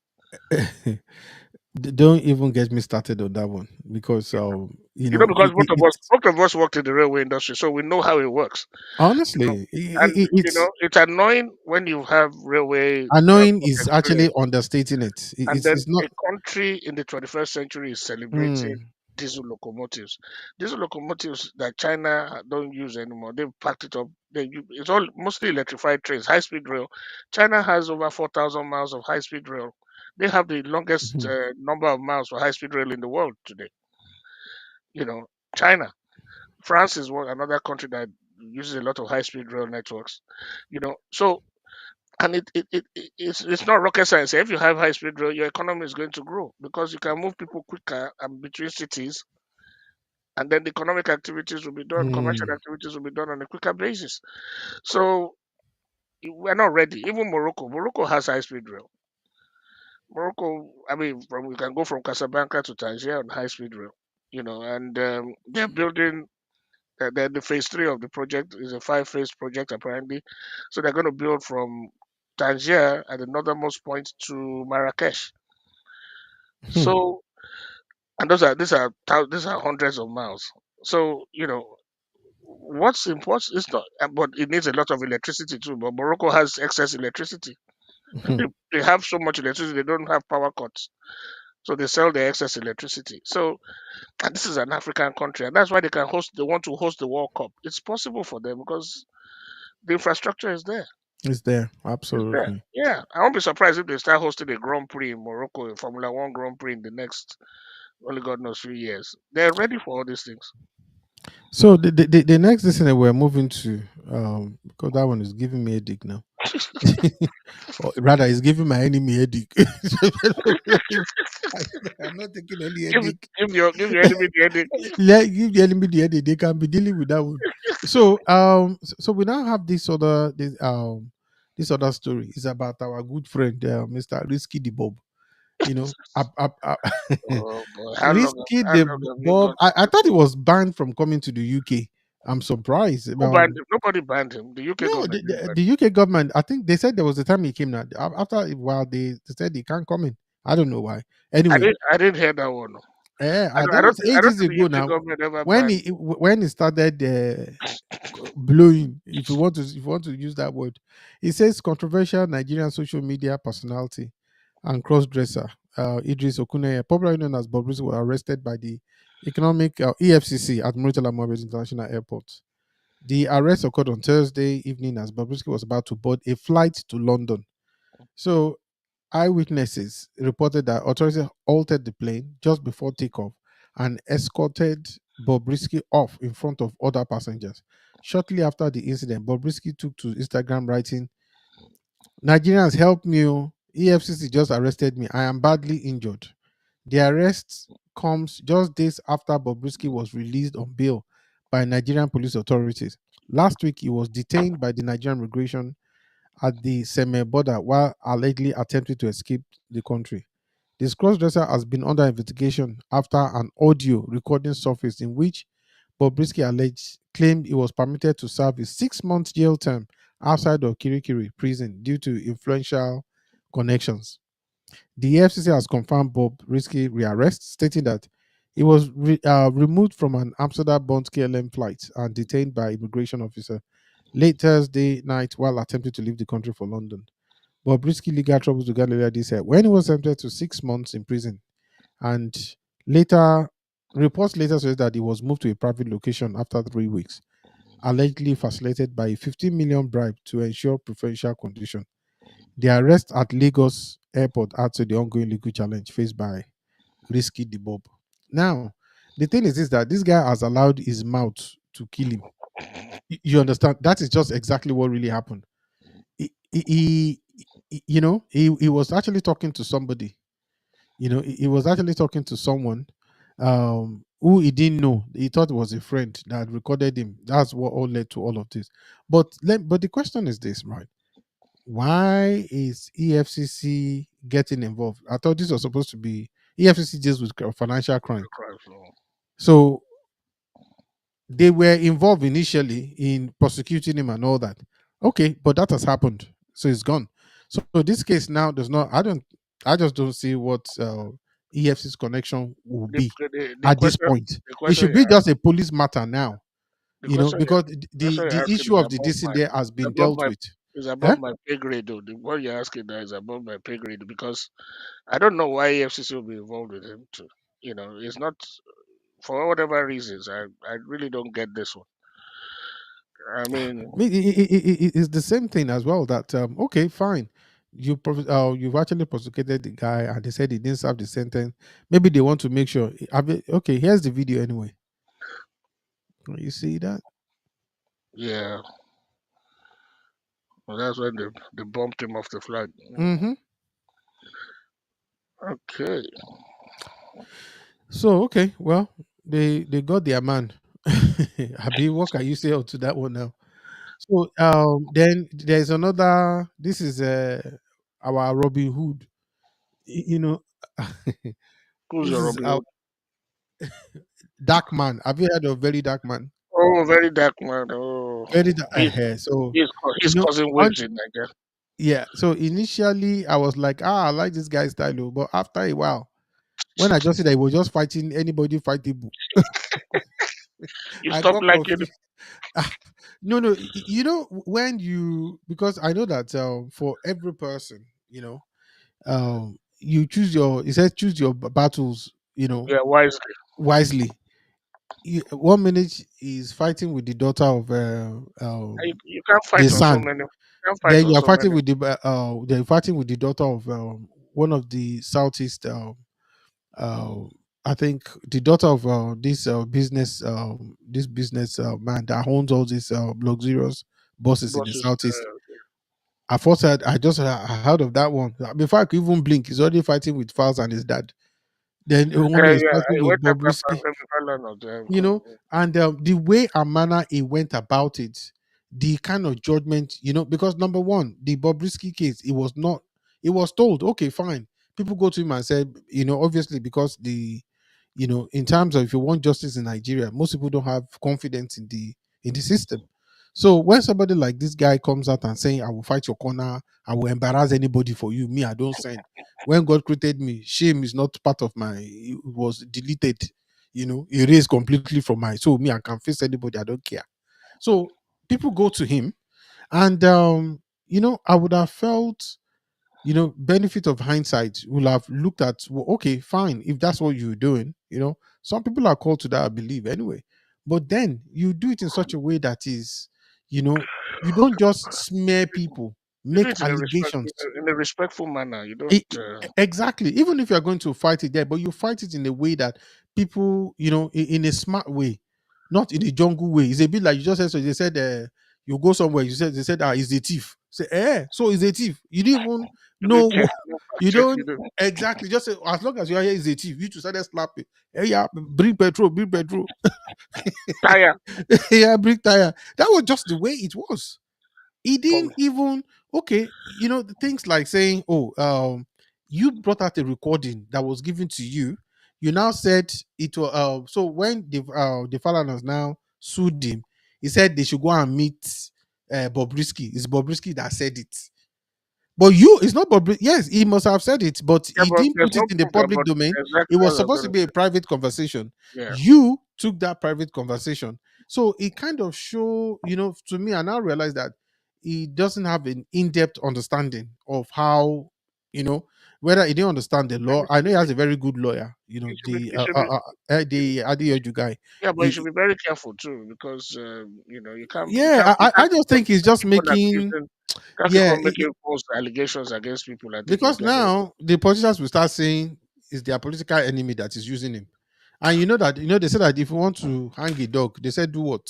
Don't even get me started on that one because Because both of us worked in the railway industry, so we know how it works. You know, honestly, and it's it's annoying when you have railway annoying is actually experience, understating it. and It's then not. a country in the 21st century is celebrating Mm, diesel locomotives. Diesel locomotives that China don't use anymore. They've packed it up It's all mostly electrified trains, high speed rail. China has over 4,000 miles of high speed rail. They have the longest Mhm. number of miles for high speed rail in the world today. You know, China. France is another country that uses a lot of high speed rail networks. So and it's not rocket science. If you have high speed rail, your economy is going to grow because you can move people quicker and between cities, and then the economic activities will be done, commercial Mm. activities will be done on a quicker basis. So we're not ready. Even Morocco has high speed rail. Morocco, I mean, we can go from Casablanca to Tangier on high speed rail. And they're building. The phase three of the project is a five-phase project apparently. So they're going to build from Tangier at the northernmost point to Marrakesh. Hmm. So, and these are hundreds of miles. So what's important is not, but it needs a lot of electricity too. But Morocco has excess electricity. Mhm. They have so much electricity, they don't have power cuts. So they sell their excess electricity. So, and this is an African country, and that's why they want to host the World Cup. It's possible for them because the infrastructure is there. It's there, It's there. absolutely. Yeah. I won't be surprised if they start hosting a Grand Prix in Morocco, a Formula One Grand Prix in the next, only God knows, few years. They're ready for all these things. So the next thing that we're moving to, because that one is giving me a headache now. Or rather, it's giving my enemy headache. I'm not taking any give headache. give your enemy the headache. Give the enemy the headache. They can be dealing with that one. So we now have this other story. It's about our good friend, Mr. Risky the Bob. Oh boy, Risky how the long have you Bob. got I this thought he one? was banned from coming to the UK. I'm surprised. Who banned him? Nobody banned him. The UK No, government didn't ban the UK government, I think they said there was a time he came now. After a while, they said he can't come in. I don't know why. him. Anyway, I didn't hear that one. No. that was I don't ages think the ago UK now. government ever When banned. he started blowing, if you want to use that word, he says controversial Nigerian social media personality and cross-dresser Idris Okuneye, popularly known as Bob Risky, was arrested by the economic EFCC at Murtala Mohammed International Airport. The arrest occurred on Thursday evening as Bobrisky was about to board a flight to London. So, eyewitnesses reported that authorities halted the plane just before takeoff and escorted Bobrisky off in front of other passengers. Shortly after the incident, Bobrisky took to Instagram writing, Nigerians, help me. Oh. EFCC just arrested me. I am badly injured. The arrest comes just days after Bobrisky was released on bail by Nigerian police authorities. Last week, he was detained by the Nigerian immigration at the Seme border while allegedly attempting to escape the country. This crossdresser has been under investigation after an audio recording surfaced in which Bobrisky alleged claimed he was permitted to serve a 6 month jail term outside of Kirikiri prison due to influential connections. The FCC has confirmed Bob Risky rearrest, stating that he was removed from an Amsterdam bound KLM flight and detained by immigration officer late Thursday night while attempting to leave the country for London. Bob Risky legal troubles began earlier this year when he was sentenced to 6 months in prison, and later reports later said that he was moved to a private location after 3 weeks, allegedly facilitated by a 15 million bribe to ensure preferential condition. The arrest at Lagos airport adds to the ongoing legal challenge faced by Risky the Bob. Now, the thing is that this guy has allowed his mouth to kill him. You understand? That is just exactly what really happened. He was actually talking to somebody. He was actually talking to someone who he didn't know. He thought it was a friend that had recorded him. That's what all led to all of this. But the question is this, right? Why is EFCC getting involved? I thought this was supposed to be EFCC deals with financial crime. So they were involved initially in prosecuting him and all that. Okay, but that has happened, so it's gone. So this case now does not. I just don't see what EFC's connection will The, be the at this question point. the It question should you're be just asking a police matter now. the question Because the question you're the asking issue is of the above dissing there has been dealt with. above Eh? my pay grade though. What you're asking now is above my pay grade because I don't know why EFCC will be involved with him too. It's not for whatever reasons. I really don't get this one. I mean, It's the same thing as well. That okay, fine. You've actually prosecuted the guy, and they said he didn't serve the sentence. Maybe they want to make sure. Okay, here's the video anyway. You see that? yeah, well, that's when they bumped him off the flight. Mm-hmm. Okay, So okay, well, they got their man. Abi, what can you say to that one now? So then there's another. This is our Robin Hood. You know, who's this your is Robin our Hood? dark man. Have you heard of very dark man? Oh, very dark man. Oh, Very dark he's hair. So he's causing on, waves in Nigeria. yeah. So initially I was like, I like this guy's style, oh, but after a while, when I just see that he was just fighting anybody fightable, You I stop got liking him. confused. Ah, no, no. You know when you, because I know that for every person, you choose your. It says choose your battles. Yeah, wisely. Wisely. 1 minute is fighting with the daughter of You can't the fight on so son. many. You can't fight Then on you're so fighting many. with they're fighting with the daughter of one of the southeast. Uh, I think the daughter of this business man that owns all these luxurious buses in the Bosses. southeast. I first I heard of that one before I could even blink. He's already fighting with Files and his dad. Then one is Yeah, fighting I with went Bob after Risky. Fallon of them. you know and the way and manner he went about it, the kind of judgment, because number one, the Bobrisky case, it was not, it was told, okay, fine, people go to him and said, obviously, because in terms of, if you want justice in Nigeria, most people don't have confidence in the system. So when somebody like this guy comes out and saying, I will fight your corner, I will embarrass anybody for you, me, I don't send. When God created me, shame is not part of my, it was deleted, erased completely from my, so me, I can face anybody, I don't care. So people go to him, and I would have felt, benefit of hindsight, will have looked at, well, okay, fine, if that's what you're doing, some people are called to that, I believe, anyway. But then you do it in such a way that is, you know you don't just smear people, You do make it allegations. in a respectful manner. You don't. E- exactly. Even if you're going to fight it there, but you fight it in a way that people, in a smart way, not in a jungle way. It's a bit like you just said. So they said, you go somewhere. You said, they said, he's a thief. Say, so he's a thief. You didn't even You don't know. check. No fact You check. don't You don't. exactly, just say, as long as you are here, he's a thief. You to start slapping. Hey, yeah, bring petrol, bring petrol. Tire. Yeah, bring tire. That was just the way it was. He Come. didn't even, okay, the things like saying, oh, you brought out a recording that was given to you. You now said it was, so when the Falanas now sued him, he said they should go and meet Bobrisky. It's Bobrisky that said it. But it's not Bob. Yes, he must have said it, but Yeah, he but didn't there's put it no in the proof public about domain. exactly It what was I was supposed going to to be a say. private conversation. Yeah. You took that private conversation, so it kind of show, to me. I now realize that he doesn't have an in-depth understanding of how, you know, whether he didn't understand the And law. I know he has a very good lawyer. it should be. The Adeyoju guy. Yeah, but you should He, be very careful too, because yeah, I just think he's just keep on making, accusing, can't keep yeah, on making false allegations against people. I think he's because getting. now the politicians will start saying it's their political enemy that is using him. And you know that, they say that if you want to hang a dog, they say do what?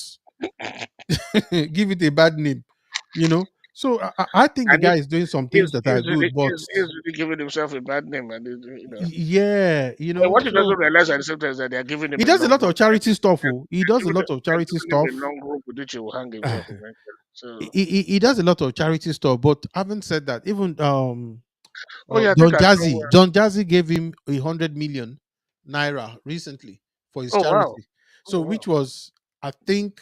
Give it a bad name, So I think the And guy is doing some things that are good, but he's really giving himself a bad name, and yeah, And what he doesn't so realize at the same time is that they are giving he him a does a long lot of rope. charity stuff. Oh, he does a lot of They're charity giving him a stuff. long rope with which he will hang himself eventually. So, He does a lot of charity stuff, but having said that, even oh yeah, I think Don I saw. Jazzy. Don Jazzy gave him 100 million naira recently for his Oh wow, charity. oh So, wow. which was, I think,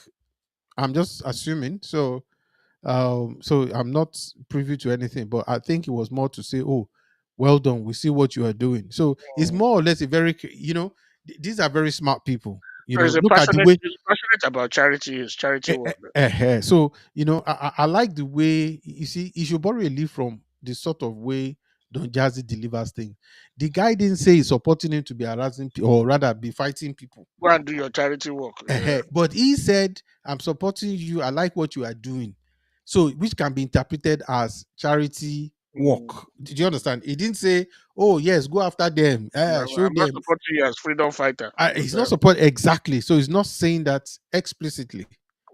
I'm just assuming. So I'm not privy to anything, but I think it was more to say, oh, well done. We see what you are doing. So it's Mm. more or less a very, these are very smart people. So Look at the way. he's passionate about charity, his charity work. So I like the way, you see, you should borrow a leaf from the sort of way Don Jazzy delivers things. The guy didn't say he's supporting him to be harassing or rather be fighting people. Go and do your charity work. Yeah. But he said, I'm supporting you. I like what you are doing. So, which can be interpreted as charity work. Mm. Did you understand? He didn't say, oh, yes, go after them, show I'm not them. supporting you as freedom fighter. He's not support exactly. So, he's not saying that explicitly.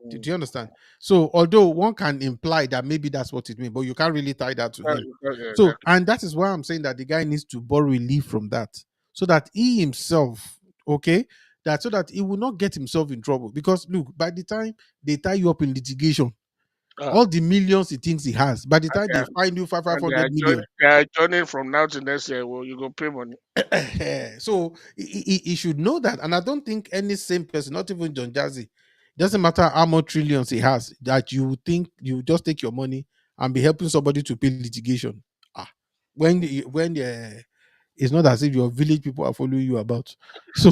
Mm. Did you understand? So, although one can imply that maybe that's what it means, but you can't really tie that to him. Yeah, So, and that is why I'm saying that the guy needs to borrow relief from that so that he himself, okay, that so that he will not get himself in trouble. Because look, by the time they tie you up in litigation, ah, all the millions he thinks he has, by the and time they they are, find you five and hundred million, they are joining from now to next year. Well, you go pay money. so he should know that. And I don't think any same person, not even John Jazzy, doesn't matter how much trillions he has, that you think you just take your money and be helping somebody to pay litigation. Ah, when it's not as if your village people are following you about. So,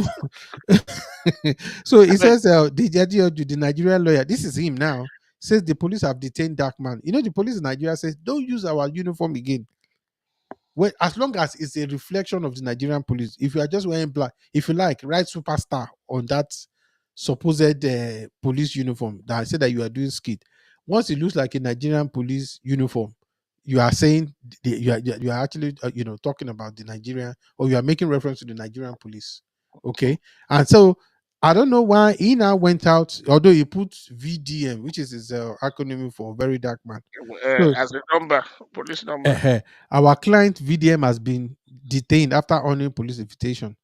so I he beg, says the Nigerian lawyer, this is him now, says the police have detained dark man. You know, the police in Nigeria says don't use our uniform again. Well, as long as it's a reflection of the Nigerian police, if you are just wearing black, if you like, write superstar on that supposed police uniform that I said that you are doing skit. Once it looks like a Nigerian police uniform, you are saying you are actually talking about the Nigerian, or you are making reference to the Nigerian police. Okay, and so I don't know why he now went out, although he put VDM, which is his acronym for very dark man. So as a number, police number. our client VDM has been detained after honoring police invitation.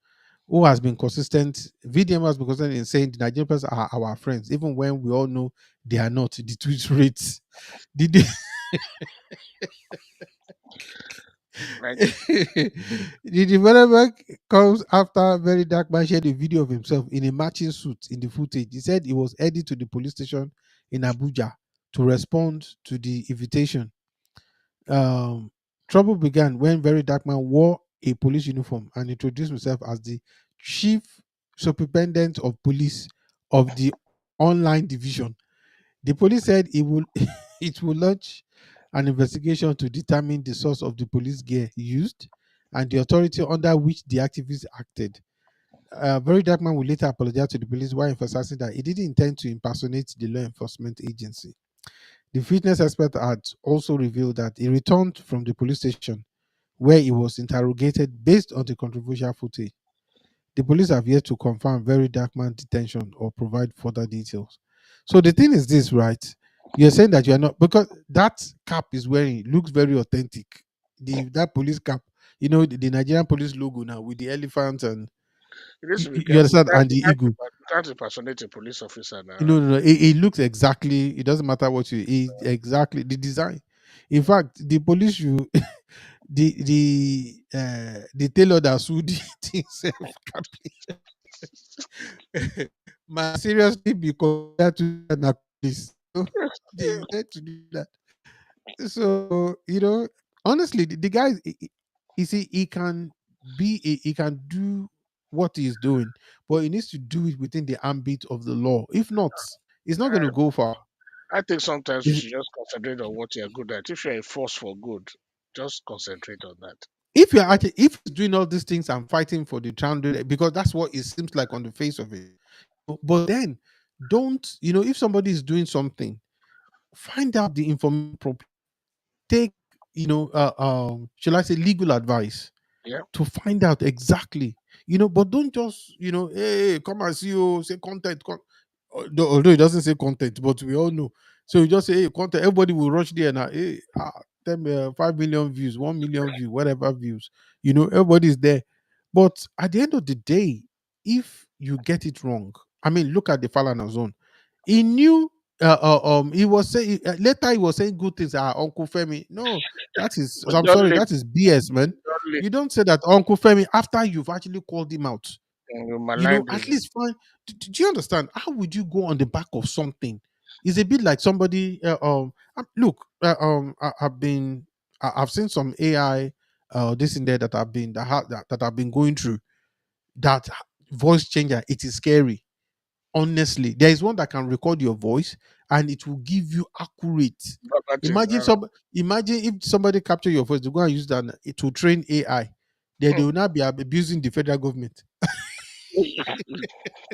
Who has been consistent? VDM has been consistent in saying the Nigerians are our friends, even when we all know they are not. The tweet rates. Did they- Like, the developer comes after Very Dark Man shared a video of himself in a matching suit in the footage. He said he was headed to the police station in Abuja to respond to the invitation. Um, Trouble began when Very Dark Man wore a police uniform and introduced himself as the chief superintendent of police of the online division. The police said it will it will launch an investigation to determine the source of the police gear used and the authority under which the activists acted. Very Dark Man will later apologize to the police while emphasizing that he didn't intend to impersonate the law enforcement agency. The fitness expert had also revealed that he returned from the police station where he was interrogated based on the controversial footage. The police have yet to confirm Very Dark Man detention or provide further details. So the thing is this, right? You're saying that you're not, because that cap is wearing looks very authentic. That police cap, the Nigerian police logo now with the elephant and you need you, to be you careful. understand, and the eagle. You can't impersonate a police officer now. No, no, no. It looks exactly. It doesn't matter what you. Exactly the design. In fact, the police you the tailor that sued the thing self might seriously be compared to an police. So they intend to do that. So honestly, the guy, you see, he can do what he's doing, but he needs to do it within the ambit of the law. If not, he's not going I, to go far. I think sometimes you If should just concentrate on what you're good at. If you're a force for good, just concentrate on that. if he's doing all these things and fighting for the channel, because that's what it seems like on the face of it. But then don't, if somebody is doing something, find out the information properly. Take, shall I say, legal advice Yeah. to find out exactly, but don't just, hey, come and see you, say content. Although it doesn't say content, but we all know. So you just say, hey, content, everybody will rush there now. Hey, 5 million views, 1 million views, whatever views, everybody's there. But at the end of the day, if you get it wrong, I mean, look at the Falana zone. He knew he was saying later he was saying good things. Uncle Femi. No, that is, But I'm don't sorry, live, that is BS, man. don't live. You don't say that Uncle Femi after you've actually called him out. You maligned At him. least find. Do you understand? How would you go on the back of something? It's a bit like somebody. Look, I've seen some AI, this in there that I've been that I've been going through. That voice changer, it is scary. Honestly, there is one that can record your voice and it will give you accurate. Verbatim. Imagine imagine if somebody capture your voice, they go and use that to train AI. Then they Hmm. will not be abusing the federal government.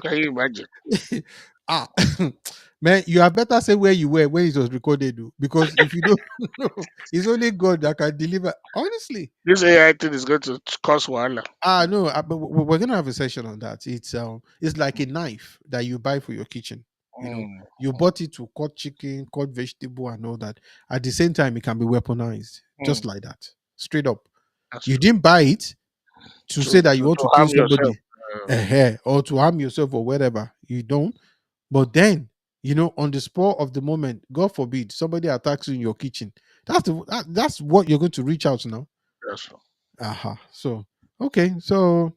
Can you imagine? Ah, man, you are better say where you were when it was recorded, though, because if you don't know, it's only God that can deliver. Honestly, This AI thing is going to cause wahala. no, but we're gonna have a session on that. It's like a knife that you buy for your kitchen. Mm, You bought it to cut chicken, cut vegetable, and all that. At the same time, it can be weaponized, mm, just like that, straight up. that's You true. didn't buy it to say that you want To to kill harm yourself. somebody, or to harm yourself or whatever. You don't. But then, on the spur of the moment, God forbid, somebody attacks you in your kitchen. That's what you're going to reach out now. That's true. Aha. So okay. So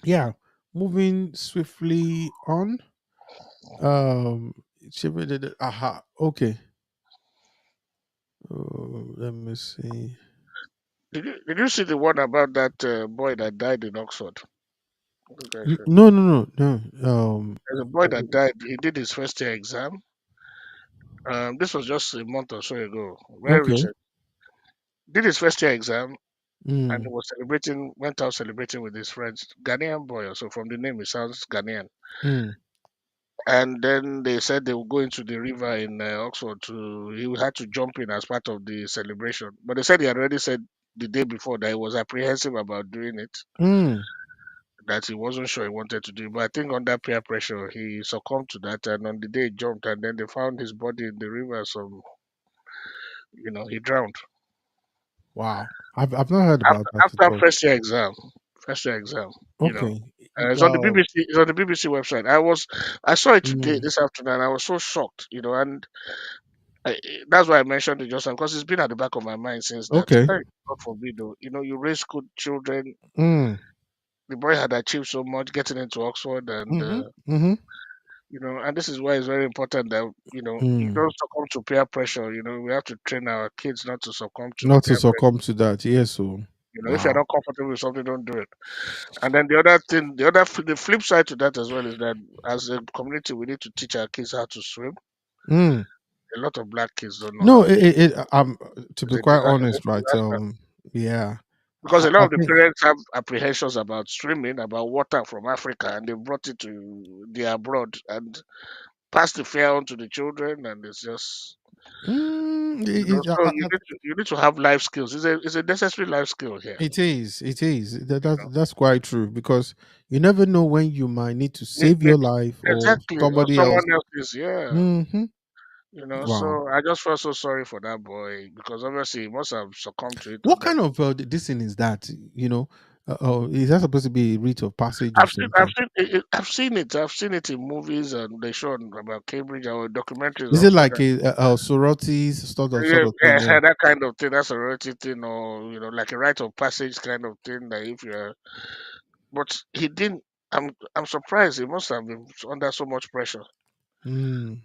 yeah, moving swiftly on. Um, aha. Okay. Let me see. Did you see the one about that boy that died in Oxford? I think I should. No, no, no, no. There's a boy that died. He did his first year exam. This was just a month or so ago, very Okay. recent. Did his first year exam and he Mm, was celebrating, went out celebrating with his friends. Ghanaian boy, also from the name, it sounds Ghanaian. mm, And then they said they would go into the river in Oxford he had to jump in as part of the celebration. But they said he had already said the day before that he was apprehensive about doing it, mm. that he wasn't sure he wanted to do it. But I think under peer pressure, he succumbed to that. And on the day he jumped, and then they found his body in the river. So, he drowned. Wow. I've not heard After, about that at after all. first year exam, Okay. it's on the BBC. It's on the BBC website. I saw it today, Mm, this afternoon. I was so shocked, and that's why I mentioned it just now because it's been at the back of my mind since that. okay. Hey, God forbid, though, you raise good children. Mm, The boy had achieved so much getting into Oxford, and mm-hmm, mm-hmm, and this is why it's very important that you mm. don't succumb to peer pressure. We have to train our kids not to succumb to Not to peer pressure. succumb to that. Yes. So If you're wow. not comfortable with something, don't do it. And then the other thing, the flip side to that as well is that as a community, we need to teach our kids how to swim. Mm. A lot of black kids don't know how No, to swim. to It's be a quite disaster. honest, right? Yeah. Because a lot I of the think parents have apprehensions about swimming, about water from Africa, and they brought it to the abroad and passed the fear on to the children, and it's just so you need to have life skills. It's a necessary life skill here. it is. It is. You know, That's quite true because you never know when you might need to need, save need your life or exactly, or somebody else. someone else is, yeah. Hmm. Wow. So I just felt so sorry for that boy because obviously he must have succumbed to it What under. kind of this thing is that? Is that supposed to be a rite of passage or I've seen, I've something? seen, I've seen it. I've seen it in movies, and they show about Cambridge or documentaries Is it Oxford. like a sororities sort Yeah, of thing? Yeah. that kind of thing. That's a royalty thing, or like a rite of passage kind of thing. That if you're, but he didn't. I'm surprised. He must have been under so much pressure, Mm,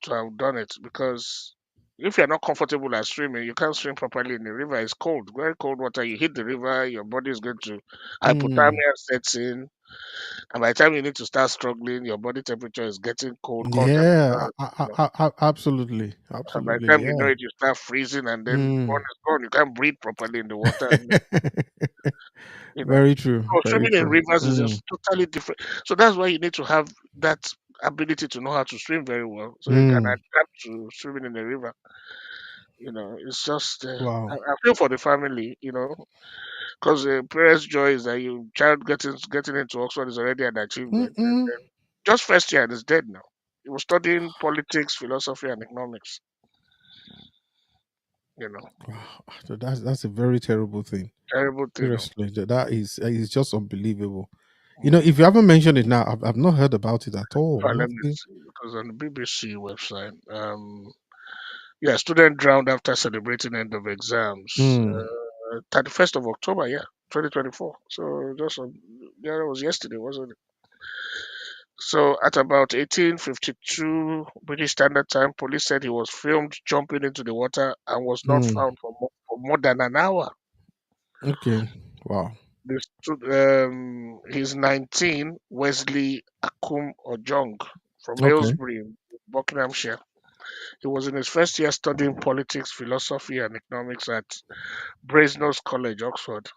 to have done it because if you're not comfortable at swimming, you can't swim properly in the river. It's cold, very cold water. You hit the river, your body is going to mm. hypothermia sets in, and by the time you need to start struggling, your body temperature is getting cold, cold Yeah. temperature. Absolutely. And by Absolutely. the time you know Yeah. it, you start freezing, and then one Mm. is gone. You can't breathe properly in the water. You know. Very true. So Very swimming in true. rivers is Mm, just totally different. So that's why you need to have that ability to know how to swim very well, so you can mm. adapt to swimming in the river. It's just Wow. I feel for the family, because parents' joy is that your child getting into Oxford is already an achievement. And Mm-mm. just first year and is dead now. He was studying politics, philosophy, and economics. You know, Wow. So that's a very terrible thing. terrible thing. Oh. Seriously, that is just unbelievable. Mm. If you haven't mentioned it now, I've not heard about it at all. Let me Honestly. see, because on the BBC website, yeah, student drowned after celebrating end of exams. Mm, 31st of October, yeah, 2024. So yeah, that was yesterday, wasn't it? So at about 18:52 British Standard Time, police said he was filmed jumping into the water and was not mm. found for more than an hour. Okay. Wow. He's 19, Wesley Akum Ojong from Okay. Aylesbury, Buckinghamshire. He was in his first year studying politics, philosophy, and economics at Brasenose College, Oxford.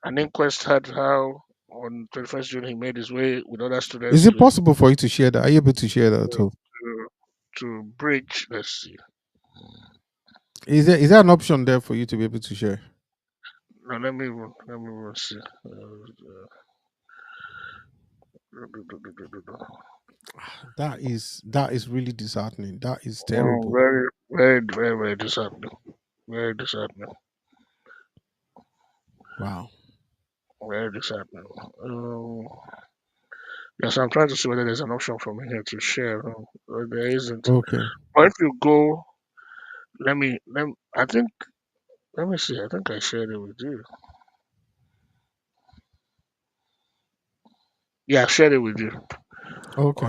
An inquest had how on 21st June he made his way with other Is students it possible for you to share that? Are you able to share that at all? to, to bridge. Let's see. Is there an option there for you to be able to share? No, let me see. That is really disheartening. That is terrible. Very, very, very, very disheartening. Very disheartening. Wow. Very disheartening. Yes, I'm trying to see whether there's an option for me here to share. There isn't. Okay. But if you go, I think, let me see. I think I shared it with you. Yeah, I shared it with you Okay.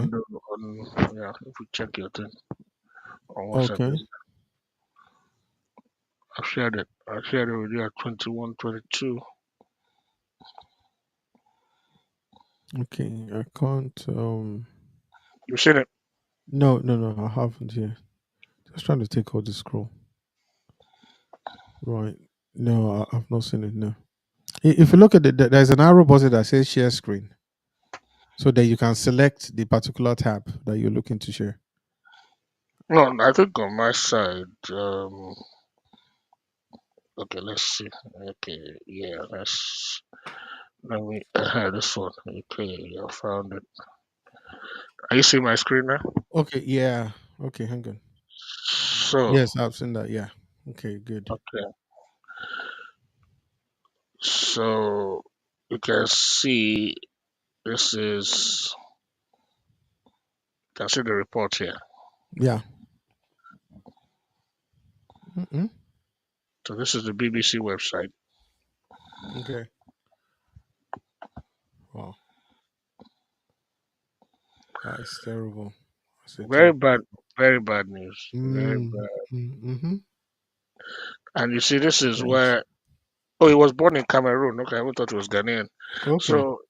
yeah, if you check your thing on WhatsApp. Okay. I shared it. I shared it with you at 21:22. Okay. I can't. You seen it? No. No. No. I haven't yet. Just trying to take all the scroll. Right. No. I've not seen it. No. If you look at it, there's an arrow button that says share screen, so that you can select the particular tab that you're looking to share. No, I think on my side. Okay, let's see. Okay, yeah, let me this one. Okay, I found it. Are you seeing my screen now? Okay. Yeah. Okay. Hang on. So, Yes, I've seen that. Yeah. Okay. Good. okay, so you can see this is. You can see the report here. Yeah. Mm-mm. So this is the BBC website. Okay. Wow. That is terrible. That's a Very terrible. bad, very bad news. Very Mm, bad. mm-hmm. And you see, this is Right. where. Oh, he was born in Cameroon. Okay, I would thought he was Ghanaian. Okay. So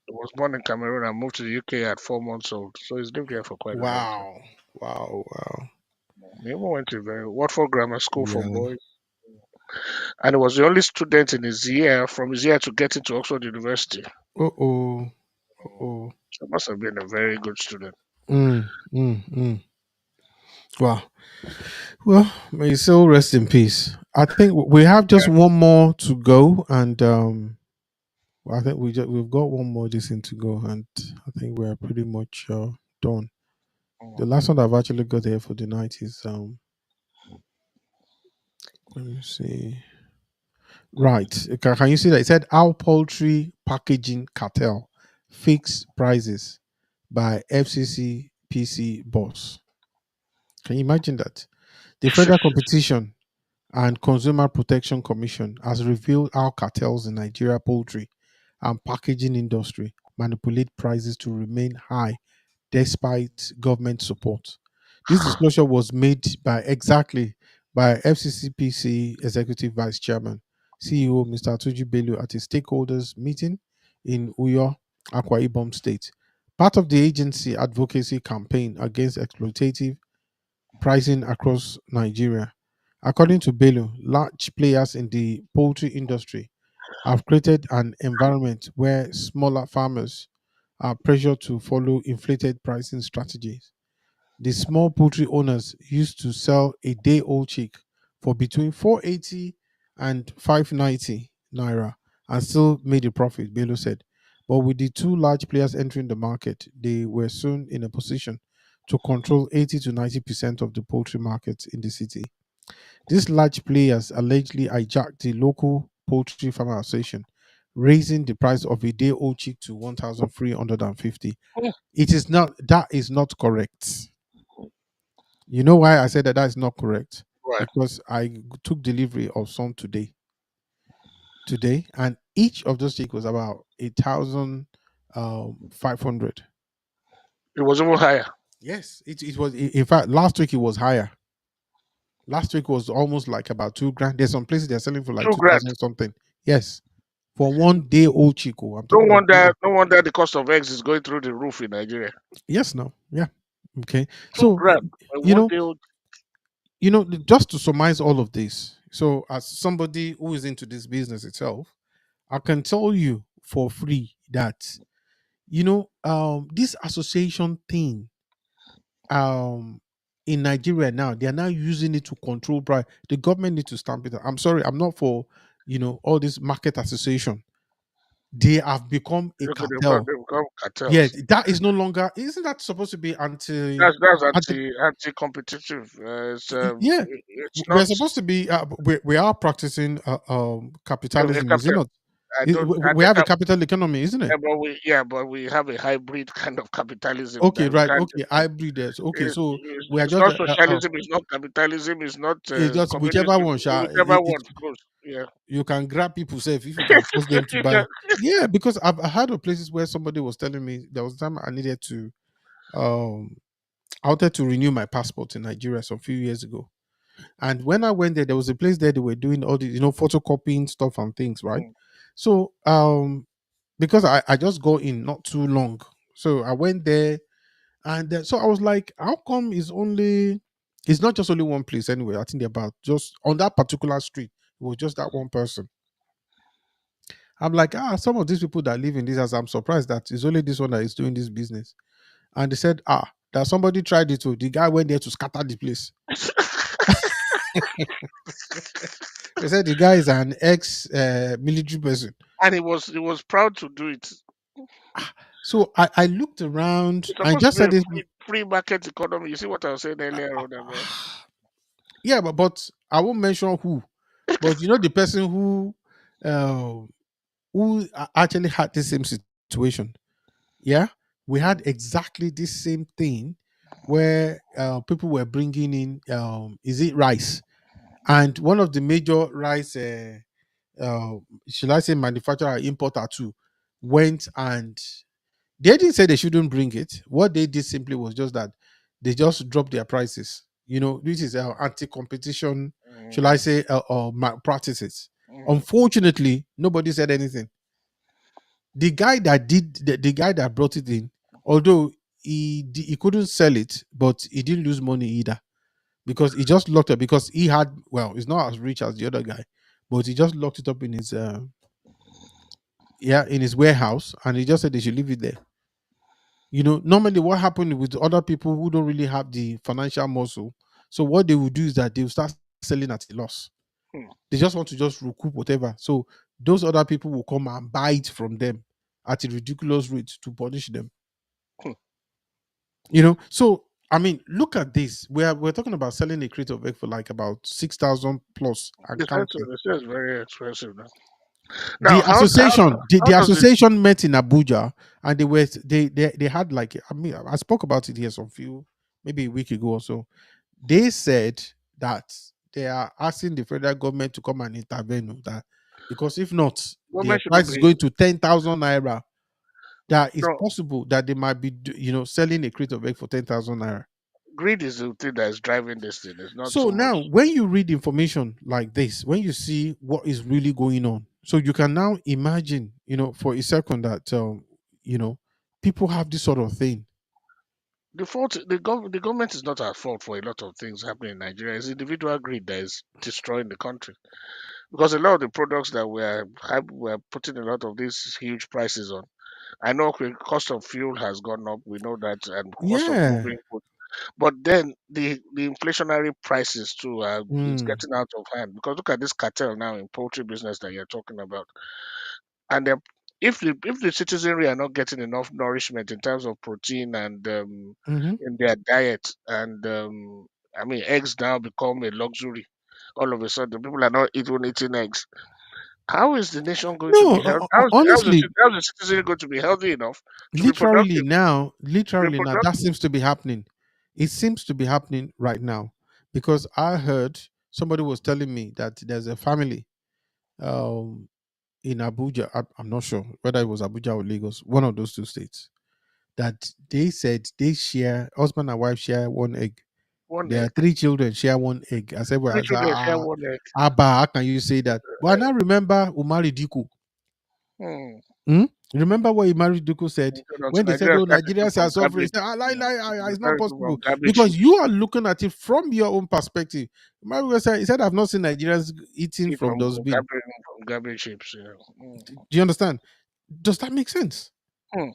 he was born in Cameroon and moved to the UK at 4 months old. So he's lived here for quite a long time. Wow. Wow. Wow. He even went to very Watford Grammar School for Yeah. boys, and he was the only student in his year from his year to get into Oxford University. Uh-oh. Uh-oh. So must have been a very good student. Mm, mm, mm. Wow. Well, may his soul rest in peace. I think we have just Yeah. one more to go, and I think we've got one more this thing to go, and I think we're pretty much done. The Mm. last one I've actually got here for the night is let me see. Right. Can you see that? It said our poultry packaging cartel fixed prices by FCC PC boss. Can you imagine that? The Federal Competition and Consumer Protection Commission has revealed how cartels in Nigeria poultry and packaging industry manipulate prices to remain high despite government support. This disclosure was made by FCCPC Executive Vice Chairman, CEO Mr. Tuji Bello at a stakeholders meeting in Uyo, Akwa Ibom State. Part of the agency advocacy campaign against exploitative pricing across Nigeria. According to Bello, large players in the poultry industry have created an environment where smaller farmers are pressured to follow inflated pricing strategies. The small poultry owners used to sell a day old chick for between 480 and 590 naira and still made a profit, Bello said. But with the two large players entering the market, they were soon in a position to control 80 to 90% of the poultry market in the city. These large players allegedly hijacked the local poultry farmer association, raising the price of a day old chick to 1,350. Mm. That is not correct. You know why I said that is not correct? Right. Because I took delivery of some today, and each of those chicks was about 1,500. It was even higher. Yes, it was. In fact, last week it was higher. Last week was almost like about 2 grand. There's some places they're selling for like 2 grand. 2,000 something. Yes, for one day old chico. I'm No talking about wonder, no wonder the cost of eggs is going through the roof in Nigeria. yes, no, yeah. Okay, Two so grand. you What know, they would just to surmise all of this. So, as somebody who is into this business itself, I can tell you for free that this association thing um in Nigeria now, they are now using it to control price. The government need to stamp it out. I'm sorry, I'm not for all this market association. They have become a look at cartel. they become Yeah, cartels. that is no longer. Isn't that supposed to be That's anti? anti competitive. Yeah, It's we're not supposed to be. We are practicing a capitalism, is it capital. not? I don't. We have a capital economy, isn't it? But we have a hybrid kind of capitalism Okay, that we right. can't. Okay, hybrid. Okay, so we are It's just not socialism. It's not capitalism. It's not it's just whichever communism. one, Whichever one goes. Yeah. you can grab people safe if you can force them to buy. Yeah, because I heard of places where somebody was telling me there was a time I needed to um I wanted to renew my passport in Nigeria some few years ago. And when I went there was a place there they were doing all the photocopying stuff and things, right? Mm. So because I just go in not too long. So I went there and so I was like, how come it's not just only one place anyway. I think they're about just on that particular street. It was just that one person. I'm like, some of these people that live in this house, I'm surprised that it's only this one that is doing this business. And they said, that somebody tried it too. The guy went there to scatter the place. They said the guy is an ex military person. And he was proud to do it. So I looked around It's and supposed to just be said a this. free market economy. You see what I was saying earlier on about. Yeah, but I won't mention who. But the person uh, actually had the same situation. Yeah, we had Mm, exactly the same thing where people were bringing in is it rice, and one of the major rice uh, should I say manufacturer importer too went, and they didn't say they shouldn't bring it. What they did simply was just that they just dropped their prices. This is anti-competition, should I mm, say, practices. mm, Unfortunately, nobody said anything. The guy that brought it in, although he couldn't sell it, but he didn't lose money either because he just locked up because he had, well, he's not as rich as the other guy, but he just locked it up in his in his warehouse, and he just said they should leave it there. Normally what happened with other people who don't really have the financial muscle, so what they will do is that they will start selling at a loss. mm, They just want to just recoup whatever. So those other people will come and buy it from them at a ridiculous rate to punish them. mm. So I mean, look at this. We're talking about selling a crate of egg for like about 6,000 plus and counting. They say it's very expensive now. The Now, association, how the does it? association met in Abuja, and they had like, I mean, I spoke about it here some few maybe a week ago or so. They said that they are asking the federal government to come and intervene on that, because if not, their Government shouldn't price is be. going to 10,000 naira. That is No, possible that they might be selling a crate of egg for 10,000 naira. greed is the thing that is driving this thing. It's not So so now, much. when you read information like this, when you see what is really going on, so you can now imagine, for a second that, you know, people have this sort of thing. The government is not at fault for a lot of things happening in Nigeria. It's individual greed that is destroying the country. Because a lot of the products that we're putting a lot of these huge prices on. I know the cost of fuel has gone up. We know that, and cost of Yeah. moving food. But then the inflationary prices too is Mm, getting out of hand. Because look at this cartel now in poultry business that you're talking about, and if the citizenry are not getting enough nourishment in terms of protein and mhm. in their diet, and I mean eggs now become a luxury. All of a sudden, people are not even eating eggs. How is the nation going to No, be healthy? honestly, How's the citizen going to be healthy enough to be literally productive? now, To be that productive. seems to be happening. It seems to be happening right now, because I heard somebody was telling me that there's a family um in Abuja. I'm not sure whether it was Abuja or Lagos, one of those two states, that they said they share, husband and wife share one egg. One Their egg. three children share one egg. I said, well, Three I said, children share one egg. Abba, how can you say that? But I now remember Umari Diko. Hmm. Remember what Imari Duku said Until when they said, Nigeria "Oh, started eating Nigerians from are suffering." He garbage. said, "Ah, lie, Yeah. lie, They it's not started eating from possible garbage because heaps. you are looking at it from your own perspective." Imari Duku said, "He said I've not seen Nigerians eating Eat from dustbin." from garbage heaps. Yeah. Do you understand? Does that make sense? Mm.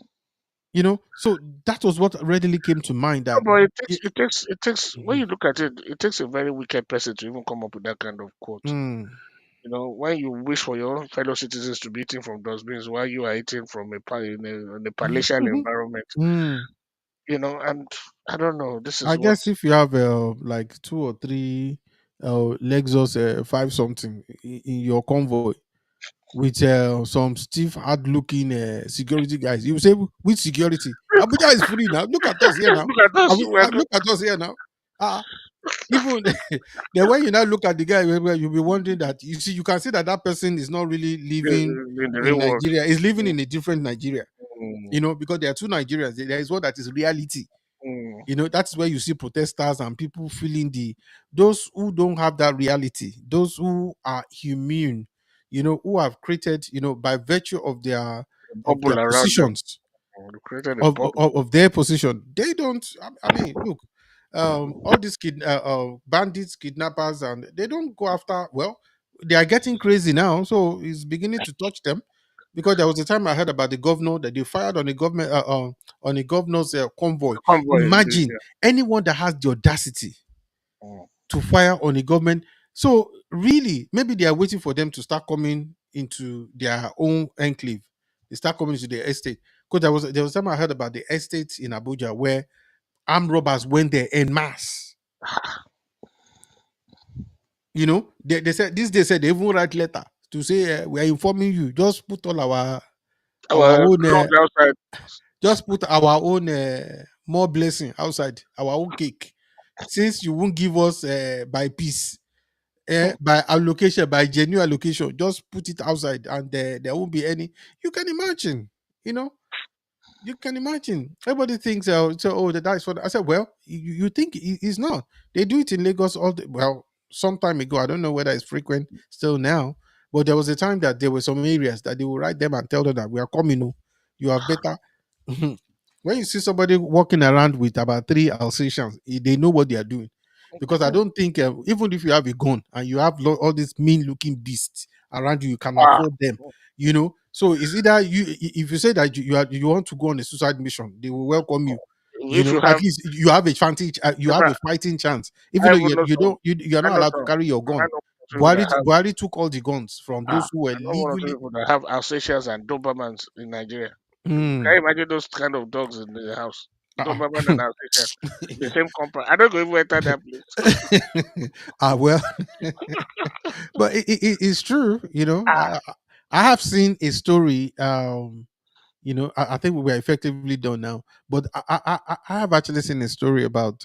So that was what readily came to mind. No, That but it, it takes when Mhm. you look at it, it takes a very wicked person to even come up with that kind of quote. Mm. When you wish for your own fellow citizens to be eating from dustbins while you are eating from in a palatial environment, Mm. and I don't know. This is I what guess if you have like two or three Lexus five something in your convoy with some stiff, hard-looking security guys, you say, "Which security? Abuja is free now. Look at us here now. look at us. Look at us here now." Ah, even then, when you now look at the guy, you'll be wondering that you can see that that person is not really living In the in real world. Nigeria. He's living Mm, in a different Nigeria. mm, Because there are two Nigerians. There is one that is reality. mm. That's where you see protesters and people feeling those who don't have that reality, those who are immune, who have created, by virtue of their A bubble around them. positions, They created a of, bubble. of their position. They don't. I mean, look, all these bandits, kidnappers, and they don't go after. Well, they are getting crazy now, so it's beginning to touch them. Because there was a time I heard about the governor that they fired on a government on a governor's convoy. The convoy. Imagine anyone that has the audacity Mm. to fire on a government. So really, maybe they are waiting for them to start coming into their own enclave. They start coming to the estate. Because there was time I heard about the estates in Abuja where armed robbers went there en masse. They said this. They said they even write letter to say we are informing you. Just put all our Our own drug outside. just put our own more blessing outside our own cake. Since you won't give us by piece, by allocation, by genuine allocation, just put it outside, and there won't be any. You can imagine, you know. You can imagine. Everybody thinks, that is for. I said, well, you think it's not. They do it in Lagos some time ago. I don't know whether it's frequent still now, but there was a time that there were some areas that they will write them and tell them that we are coming. Oh, you have better. When you see somebody walking around with about three Alsatians, they know what they are doing. Because I don't think, even if you have a gun and you have all these mean looking beasts around you, you can Ah, afford them. So it's either if you say that you want to go on a suicide mission, they will welcome you. if you At have, least you have a advantage, you in have a fact, fighting chance, I even though even know you some. don't you're I not know allowed to some. carry your I gun. know people that Buhari have. Buhari took all the guns from those who were I know one or two legally. people that have Alsatians and Dobermans in Nigeria. Can Hmm. you imagine those kind of dogs in the house? Uh-uh. Doberman and Alsatian in the same compound. I don't go even enter that place. Well, but it's true. I have seen a story. I think we were effectively done now. But I have actually seen a story about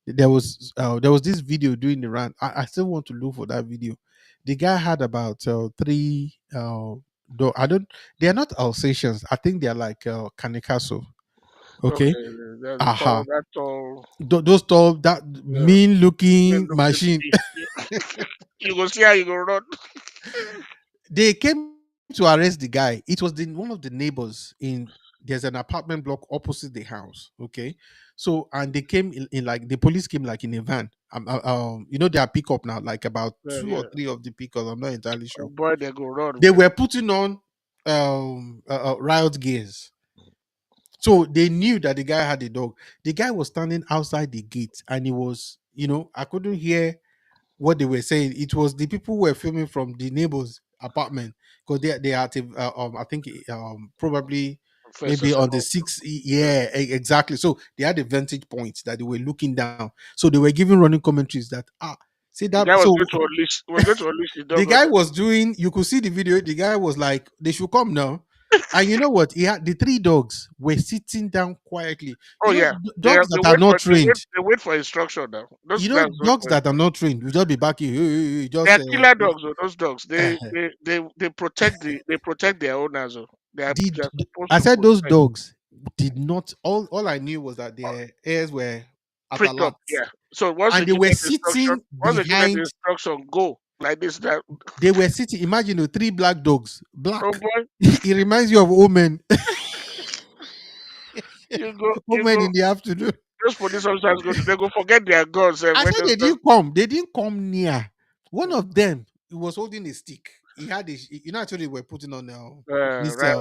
there was this video doing the run. I still want to look for that video. The guy had about three. I don't. They are not Alsatians. I think they are like Kanikaso. Okay. Okay, that's the Aha. tall, that tall, Those tall, that yeah, mean men looking looking machine. beast. You go see how you go run. They came to arrest the guy. It was one of the neighbors in. There's an apartment block opposite the house. Okay, so and they came in like the police came like in a van. They are pickup now, like about Yeah, two or yeah. three of the pickups. I'm not entirely Oh sure. boy, they go run, They man. were putting on riot gears, so they knew that the guy had a dog. The guy was standing outside the gate, and he was, I couldn't hear what they were saying. It was the people who were filming from the neighbor's apartment because they had I think probably First or maybe on second. the sixth, Yeah. yeah, exactly. So they had a vantage point that they were looking down. So they were giving running commentaries that see The that. guy was So going to unleash. Was going to unleash the the dog on guy them. was doing. You could see the video. The guy was like, "They should come now." And you know what? He had the three dogs were sitting down quietly. Oh yeah, Dogs that are not trained. they wait for instruction now. Those guys wait Dogs for that are instruction. not trained will just be barking, "Hey, hey, hey," They just are killer dogs. Oh, those dogs. They protect they protect their owners. Oh. They are supposed I to said those protect. dogs did not. All I knew was that their ears were at Pricked up. alert, Yeah. So and they were sitting once they give them the behind. instruction, go. like this. That They were sitting. Imagine 3 black dogs. oh Black. boy, It reminds you of Omen. you Omen go. in the afternoon. Those police officers go. They go forget their guns I when said they they start. didn't come. They didn't come near. One Mm. of them, he was holding a stick. He had a, actually were putting on this Right.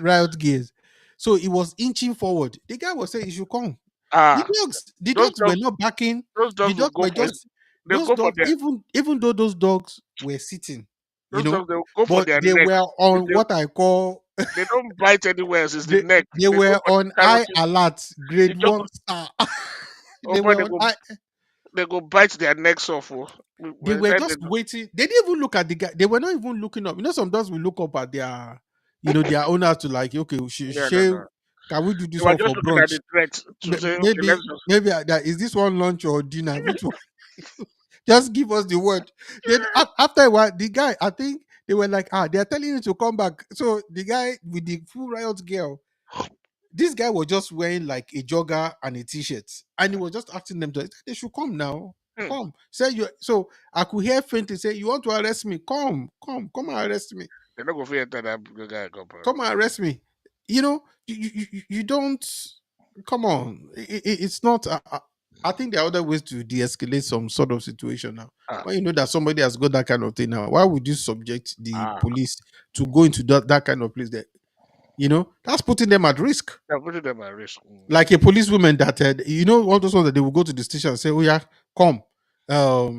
riot gears. So he was inching forward. The guy was saying, "You should come." Ah, The those dogs were dogs. not barking. Those The dogs will dogs go were for. just They those go for dogs. their. Even though those dogs were sitting, Those dogs. They will go for but their they neck. were If on what I call they don't bite anywhere else. It's the they, neck. they They go were for the on high carotid. alert, You grade just 1 star. oh They boy, were on high. they go bite their necks off. Oh. They By the were time they just do, waiting. They didn't even look at the guy. They were not even looking up. Some dogs will look up at their, their owners to like, okay, yeah, no, no. can we do They this were one just for looking at brunch? the threat to say, okay, let's Maybe, just. is this one lunch or dinner? Which one? Just give us the word. Then after a while, the guy, I think they were like, they are telling you to come back. So the guy with the full riot girl, this guy was just wearing like a jogger and a t-shirt, and he was just asking them to they should come now. Hmm, Come. Say you so I could hear faintly say, "You want to arrest me? Come and arrest me. they're not going to enter that guy compound. Come and arrest me." You don't come on. It's not I think there are other ways to de-escalate some sort of situation now. Ah, When you know that somebody has got that kind of thing now, why would you subject the ah. police to go into that kind of place that that's putting them at risk? They're putting them at risk. Mm. Like a policewoman that all those ones that they will go to the station and say, "Oh yeah, come,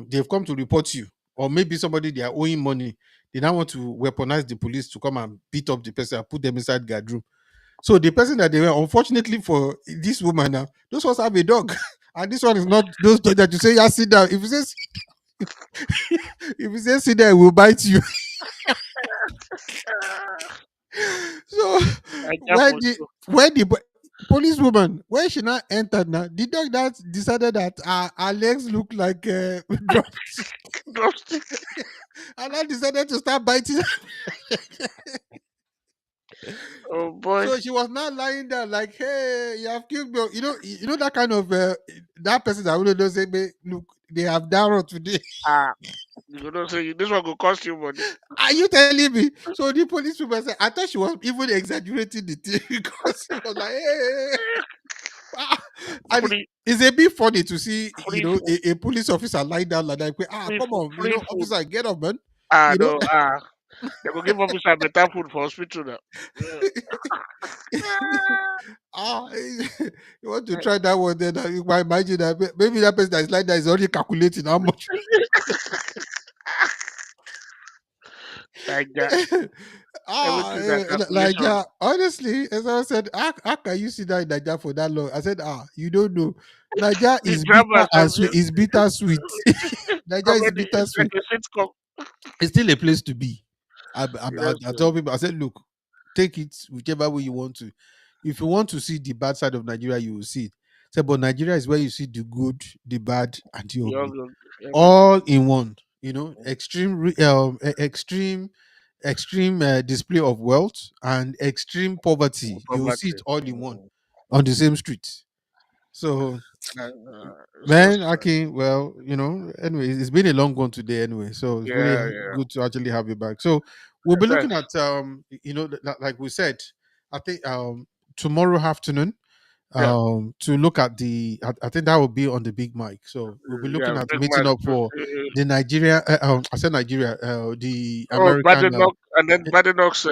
they've come to report you," or maybe somebody they are owing money. They now want to weaponize the police to come and beat up the person and put them inside guard room. So the person that they were, unfortunately for this woman now, those ones have a dog, and this one is not those dogs that you say, "Yeah, sit down." If you say if you say sit down, it will bite you. So I care when for the you. policewoman, when she now entered now, the dog that decided that her legs look like drumstick, Drumstick. and I decided to start biting. Oh boy. So she was now lying there like, "Hey, you have killed me." That kind of that person that would not say, "Me, look, they have done today." Ah, you know, say this one will cost you money. Are you telling me? So the policewoman said, I thought she was even exaggerating the thing because she was like, "Hey." Ah, and Free, it's a bit funny to see, free food, a police officer lying down like that. free Come food, on, free food. officer, get up, man. Ah, You know, no, they will give officer better food for hospital now. Yeah. ah, you want to try that one? Then you might imagine that maybe that person that is like that is already calculating how much. Like that. Everything that Like calculation. that. Honestly, as I said, how can you sit down in Nigeria for that long? I said, you don't know. Nigeria The is drama bitter and self sweet. Is bittersweet. Nigeria is comedy is like bittersweet. a sitcom. It's still a place to be. Yes, I tell people, I said, look, take it whichever way you want to. If you want to see the bad side of Nigeria, you will see it. Say, but Nigeria is where you see the good, the bad, and the ugly, everything. all in one. Extreme, extreme display of wealth and extreme poverty. You will see it Poverty. all in one on the same street. So It's just man, Aki, well, anyway, it's been a long one today anyway. So it's really yeah, yeah. good to actually have you back. So we'll be looking Thanks. at like we said, I think tomorrow afternoon Yeah, to look at I think that will be on the big mic. So we'll be yeah. looking at Big meeting man up to for see. the Nigeria I said Nigeria, the Oh, American Badenoch, and then Badenoch's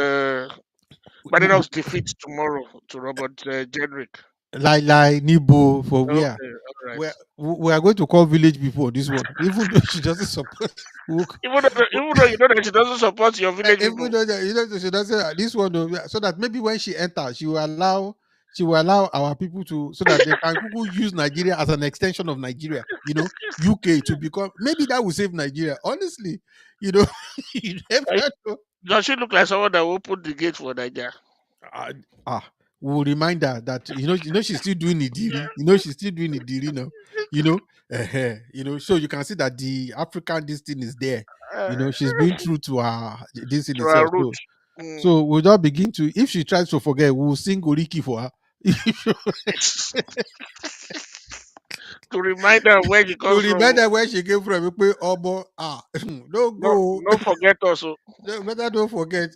defeat tomorrow to Robert Jedrick. like Nibo for where Okay, all right. we are going to call village people on this one, even though she doesn't support. Even though you know that she doesn't support your village Even people, though she doesn't this one so that maybe when she enters she will allow our people to so that they can Google use Nigeria as an extension of Nigeria, UK to become maybe that will save Nigeria. Honestly, you know, you never eh, know. does she look like someone that will open the gate for Nigeria? Ah, we'll remind her that she's still doing the diri. She's still doing the diri now. So you can see that the African this thing is there. Uh, She's been true to her this in to our itself. root. So Mm. so we'll not begin to if she tries to forget, we'll sing Goriki for her. to remind her where she To comes from. remind her where she came from. We pay omo, don't No, go. don't forget us. Oh. No, better don't forget.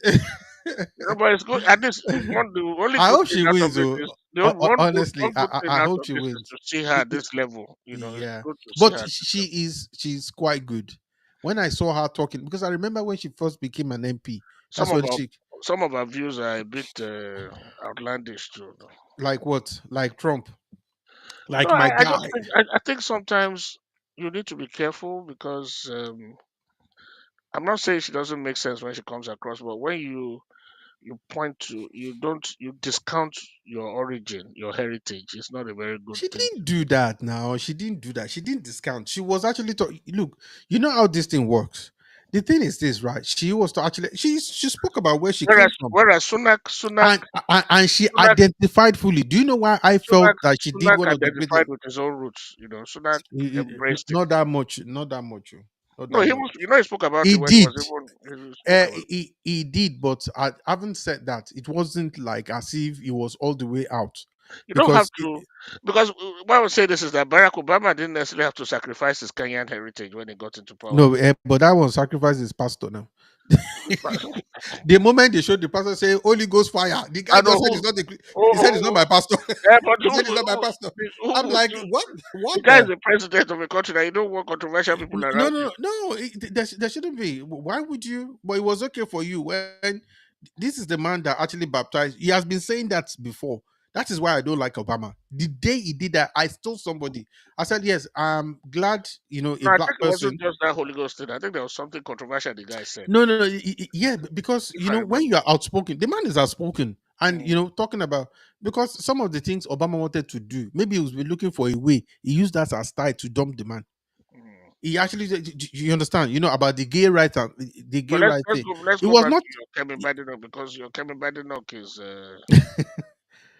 But it's good. At least the only I good hope thing she out of wins. it Oh, is the only, honestly, one good thing I out hope of she this is wins. to see her I- at this level. It's Yeah, good to see but her at this level. she's quite good. When I saw her talking, because I remember when she first became an MP. Some That's of when our she some of our views are a bit outlandish too. like what, like Trump, No, like my I just guy. think I think sometimes you need to be careful because I'm not saying she doesn't make sense when she comes across, but when you point to you discount your origin, your heritage. It's not a very good She thing. didn't do that. Now she didn't do that. She didn't discount. She was actually look. You know how this thing works. The thing is this, right? She was to actually she spoke about where she came from, Whereas and she Sunak identified fully. Do you know why I felt that she did Sunak one of the identified greatest? with his own roots. Sunak embraced it. Not that much. Not that much. Not No, that he much. was. He spoke about He it when he did. was even he spoke about. He did, but I haven't said that. It wasn't like as if he was all the way out You don't have because to, because why I would say this is that Barack Obama didn't necessarily have to sacrifice his Kenyan heritage when he got into power. no, but that one sacrifice his pastor now. The moment they showed the pastor say Holy Ghost fire, the guy I know just said who. it's not the Oh, he said it's not my pastor. yeah, but He said it's not my pastor. I'm like, what? the What guy is the? the president of a country that you don't want controversial people No, around you. no, no. There shouldn't be. Why would you? But it was okay for you when this is the man that actually baptized. He has been saying that before. That is why I don't like Obama. The day he did that, I stole somebody. I said, yes, I'm glad, a No, I black think it wasn't person. just that Holy Ghost thing. I think there was something controversial the guy said, No, no, no. Yeah, because, if I when remember. you are outspoken, the man is outspoken. And, Mm, talking about, because some of the things Obama wanted to do, maybe he was looking for a way. He used that as style to dump the man. mm. He actually, you understand, about the gay right and the But gay right thing. let's It go was back not. to your Kevin Badenoch because your Kevin Badenoch is.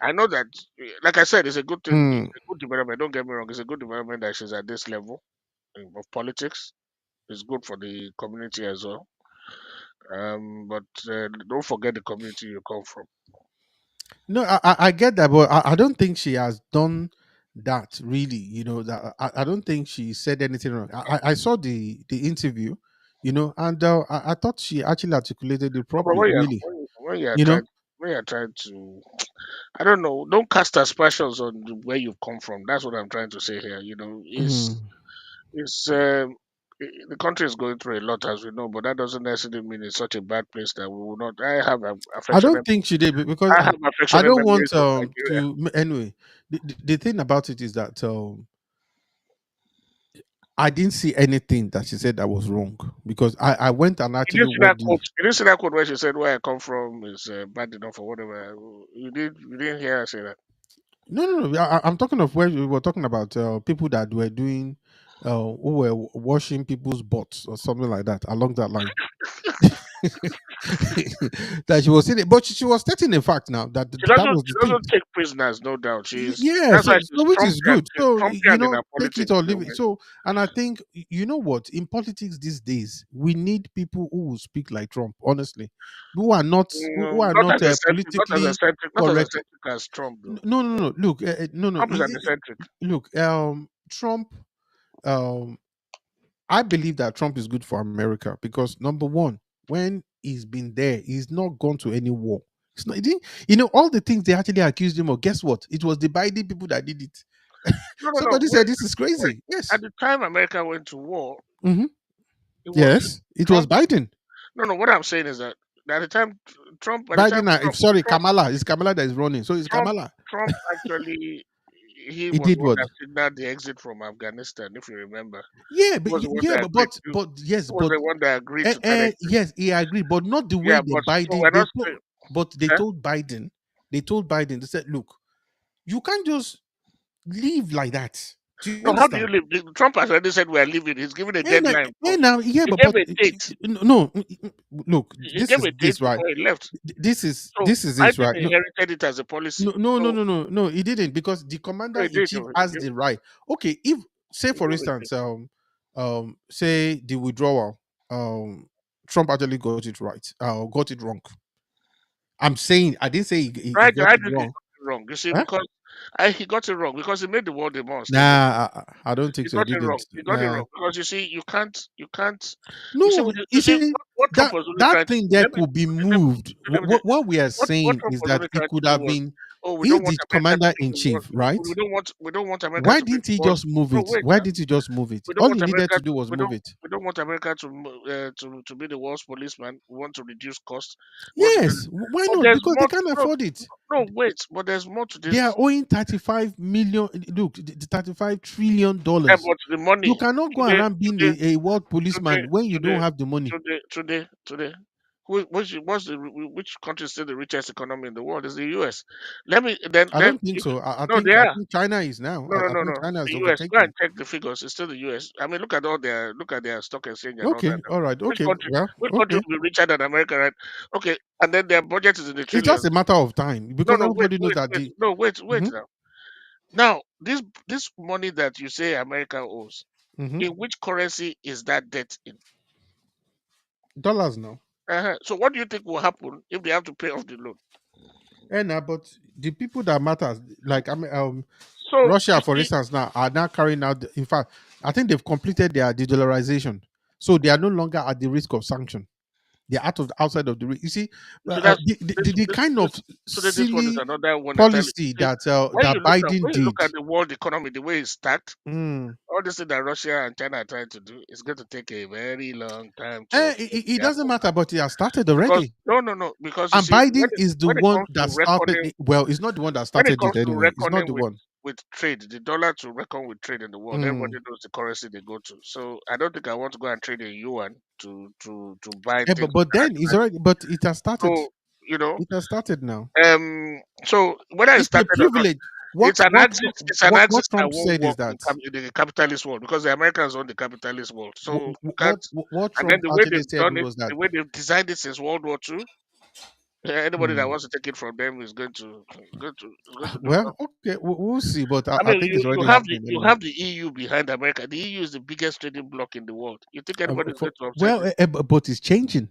I know that, like I said, it's a good thing. It's Mm. a good development. Don't get me wrong. It's a good development that she's at this level of politics. It's good for the community as well. But don't forget the community you come from. No, I get that, but I don't think she has done that really. That I don't think she said anything wrong. I saw the interview, and I thought she actually articulated it No, but properly. Really, you know. when you're trying to, I don't know, don't cast aspersions on where you've come from. That's what I'm trying to say here. Mhm. It's the country is going through a lot, as we know, but that doesn't necessarily mean it's such a bad place that we will not. I don't think she did because I have I affectionate don't want memories of Nigeria. anyway. The thing about it is that I didn't see anything that she said that was wrong because I went and You actually didn't see that watched the. quote. You didn't see that quote where she said, "Where I come from is bad enough or whatever." You did. You didn't hear her say that. No, no, no. I'm talking of where we were talking about people that were doing, who were washing people's butts or something like that along that line. That she was saying it, but she was stating the fact now that that was She the thing. doesn't take prisoners, no doubt. Yeah, That's so why she's which is good. So Trumpian in her take it politics. or leave it. So, and I think you know what, in politics these days, we need people who will speak like Trump. Honestly, who are not politically Not as correct. eccentric as Trump though. No, no, no. Look, no, no. Trump is an eccentric. Look, Trump. Um, I believe that Trump is good for America because number one, when he's been there, he's not gone to any war. It's not, he didn't, all the things they actually accused him of. Guess what? It was the Biden people that did it. No, no, no. Somebody said this is Wait. crazy. At Yes. the time America went to war, Hmm. it was Yes. It was Trump. Biden. No, no. What I'm saying is that at the time Trump, Biden. Sorry, Trump, Kamala. It's Kamala that is running. So it's Trump, Kamala. Trump actually, he He was the did one what? that signaled the exit from Afghanistan, if you remember. Yeah, He but was the one yeah, that agreed to. yes, He was but the one that agreed to that exit. yes, he agreed, but not the way Yeah, the but so we're Biden not saying. but they Eh? told Biden, they said, look, you can't just leave like that. Do you No, how do you understand? leave? Trump has already said we're leaving. He's given a deadline for. Now, yeah, He gave a date. no, Look, he gave a date this right. before he left. So This is this Biden right. No, inherited it as a policy. no, So no, no, no, he didn't because the no, commander he in did. chief Oh, has the right. Okay, if say he for gave a date. instance, say the withdrawal, Trump actually got it right, got it wrong. I'm saying I didn't say he Right? got I it did it wrong. wrong. You see, Huh? because He got it wrong because he made the world a more unstable. Nah, I don't think He so. He got it wrong. didn't. He got it Nah. wrong because you can't, No, you you see see what Trump that was only that trying to thing there let me could be let me moved. let me say, What we are what saying Trump is was that only it trying to could do have was, been. oh, we He's don't the want America to commander be in the world. chief, right? We don't want America Why to be didn't the he world. just move No, it? wait Why now. didn't he just move it? We don't All want he needed America to to do was move it. we don't want America to be the world's policeman. We want to reduce costs. We want to do Yes, why but not? there's Because they more can't no afford it. no wait, but there's more to They are this. owing 35 million. Look, the 35 trillion Yeah, dollars. but the You money cannot go today, around being today, a world today, policeman when you don't today, have the money. today. Which country is still the richest economy in the world? Is the U.S. Let me I then don't think if so. no, they I are. think China is now. I think No. China has The U.S. Go overtaken. and check the figures. It's still the U.S. I mean, look at their stock exchange and all that. Okay, all right. Okay, well, Which country okay. will be richer than America, right? Okay, and then their budget is in the It's just trillions. a matter of time No, because no, everybody knows that the no, wait hmm now. Now, this money that you say America owes, hmm in which currency is that debt in? dollars now. So, what do you think will happen if they have to pay off the loan? And but the people that matters, like So, Russia, you for see, instance, now are now carrying out. In fact, I think they've completed their de-dollarization, so they are no longer at the risk of sanction. They're outside of the risk. You see, so that's the kind of this one is silly another one entirely. policy See, that Biden when you look did. at the world economy, the way it's stacked, Mm. all this thing that Russia and China are trying to do is going to take a very long time to It be doesn't apple. matter, but it has started Because already. no, because you And see, Biden is the when it one comes that to started reckoning it. Well, it's not the one that when it started it comes to anyway. It's not reckoning the one. with trade, the dollar to reckon with trade in the world, everybody Mm. knows the currency they go to. So I don't think I want to go and trade in yuan to buy Eh, things then it's internationally. already. But it has started. So you know, It has started now. so whether it It's a started or not, privilege. What it's an axis that Trump won't said is work that in the capitalist world because the Americans own the capitalist world. So you can't. what And then Trump the way actually they've said done it, was that. the way they've designed it since World War II, anybody that Hmm, wants to take it from them is going to do well, nothing. okay, we'll see. But I I mean, think it's already you happening anyway. have the EU behind America. The EU is the biggest trading bloc in the world. You think anybody is going to upset Well, it? but it's changing.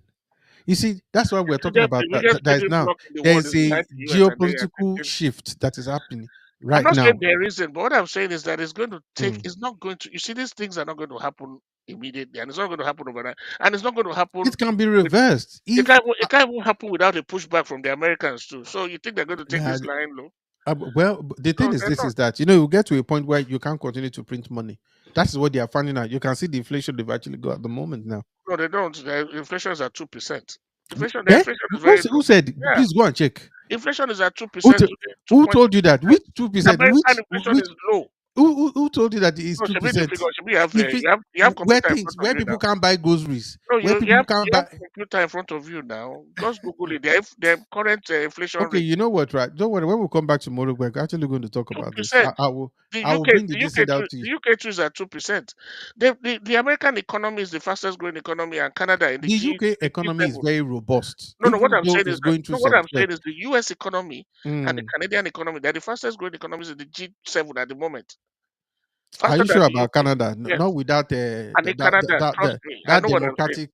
You see, that's why we're talking about The biggest that is trading now. bloc in the There world is is a behind the US, and they are geopolitical taking. shift that is happening I'm right not saying now. there isn't, but what I'm saying is that it's going to take. Hmm. It's not going to. You see, these things are not going to happen immediately, and it's not going to happen overnight, and it's not going to happen It can be with. reversed if It can't even happen without a pushback from the Americans too. So you think they're going to take uh, this line low? well, the thing No, is, they're this not. is that you get to a point where you can't continue to print money. That is what they are finding out. You can see the inflation they've actually got at the moment now. No, they don't. The inflation is at 2%. The Eh? inflation is very Who low. said? Yeah, Please go and check. inflation is at two Who, percent t- today. Two who point told you that? Which 2%? American inflation is low. Who told you that it is No, two should be the percent? figure. Should be If it you have where computer in things front of where you people now. can't buy groceries, No, where people can't you have buy. computer in front of you now. Just Google it. Their current inflation Okay, rate you know what? Right? Don't worry. When we come back tomorrow, we're actually going to talk two about this. percent. I will bring the The details out to you. The UK too is at 2%. The American economy is the fastest growing economy, and Canada in The UK The economy is G7. very robust, No, even what I'm though saying is it's that going through no, what some I'm step. saying is the US economy and the Mm. Canadian economy, they're the fastest growing economies in the G7 at the moment. Are Faster you than sure the about UK. Canada? Yes. Not without And in Canada, trust me, I that know what I'm saying. democratic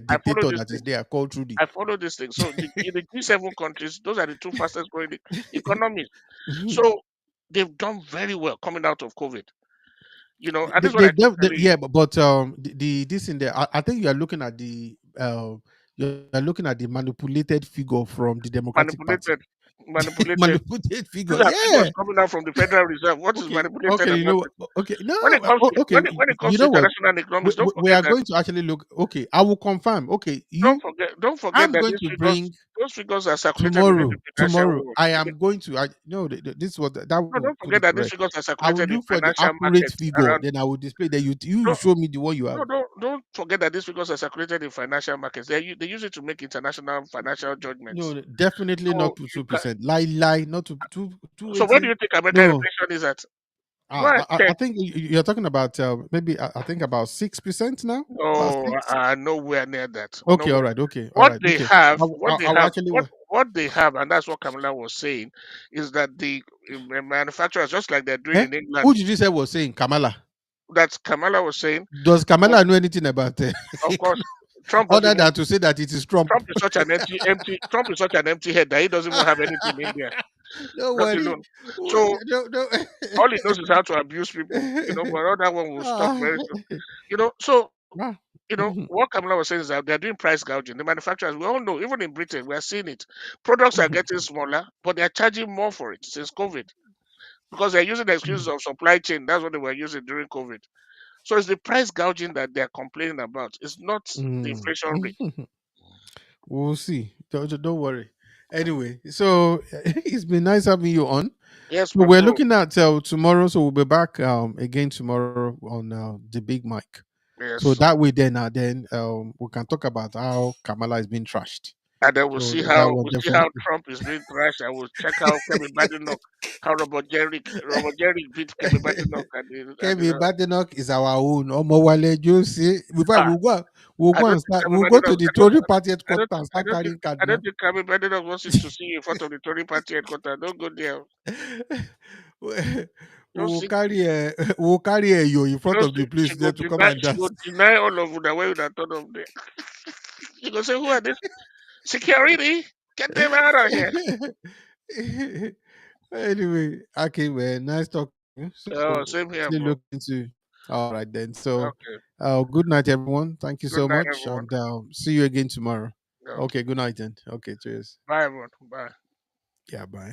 I follow dictator this that is thing. there called Trudy. I follow this thing. So in the G7 countries, those are the two fastest growing economies. Mhm. So they've done very well coming out of COVID. And this is what I keep telling you. Yeah, but the this in there, I think you are looking at you are looking at the manipulated figure from the Democratic Party. Manipulated. Manipulated. Manipulated figure, These are figures yeah. coming out from the Federal Reserve. What is Okay, manipulated you about know, it? okay, no, When it comes to okay, when it comes you to know what? international economics, We are going to actually look. Okay, I will confirm. Okay, don't forget I'm that going these to figures bring those figures are circulated within the financial world. I am going to this was that No, will don't put forget it that these correct. figures are I will circulated in look for the financial accurate markets figure, around. then I will display that you Don't, show me the one you have. no, don't forget that these figures are circulated in financial markets. They use it to make international financial judgments. No, definitely not So to you two can. percent. Lie, not to two So where do eighty. you think American No, inflation is at? Go and I check. think you're talking about maybe I think about 6% now. About No, six. nowhere near that. Okay, all Nowhere. right, okay, all right, okay. I will actually. What they have, and that's what Kamala was saying, is that the manufacturers, just like they're doing Eh? in England, Who did you say was saying Kamala? that Kamala was saying, Does was Kamala know anything about of course Trump doesn't other even. than to say that it is Trump? Trump is such an empty. Trump is such an empty head that he doesn't even have anything in there. Don't Not worry. alone. So Don't. all he knows is how to abuse people. But all that one will stop Ah, very soon. So ah. what Kamala was saying is that they're doing price gouging. The manufacturers, we all know, even in Britain, we are seeing it. Products are getting smaller, but they're charging more for it since COVID because they're using the excuses of supply chain. That's what they were using during COVID. So it's the price gouging that they're complaining about. It's not the Mm. inflation rate. We'll see. Don't worry. Anyway, so it's been nice having you on. Yes, So my we're bro. looking at tomorrow. So we'll be back again tomorrow on the big mic. So Yes. that way, then we can talk about how Kamala is being trashed. And then So that will we'll see how definitely. Trump is being thrashed. And we'll check out Kevin Badenoch, how Robert Jerry beat Kevin Badenoch Kevin Badenoch is our own. Omowale Jose. In fact, ah, we'll I go don't and think start. Kevin We'll go to Badenoch, the Tory party headquarters and I start don't think carrying card I don't now. think Kevin Badenoch wants you to see you in front of the Tory party headquarters. Don't go there. we Don't will see carry a we'll carry a yo in front of the place there to come and she go dance. deny all of them when you turn up there. She go say, who are this? Security? Get them out of here. Anyway, okay, man, nice talking to you. Oh, So same here, still bro. looking to all right then. So Okay. good night everyone. Thank you Good so night, much. everyone. And see you again tomorrow. Yeah. Okay, good night then. Okay, cheers. Bye, everyone. Bye. Yeah, bye.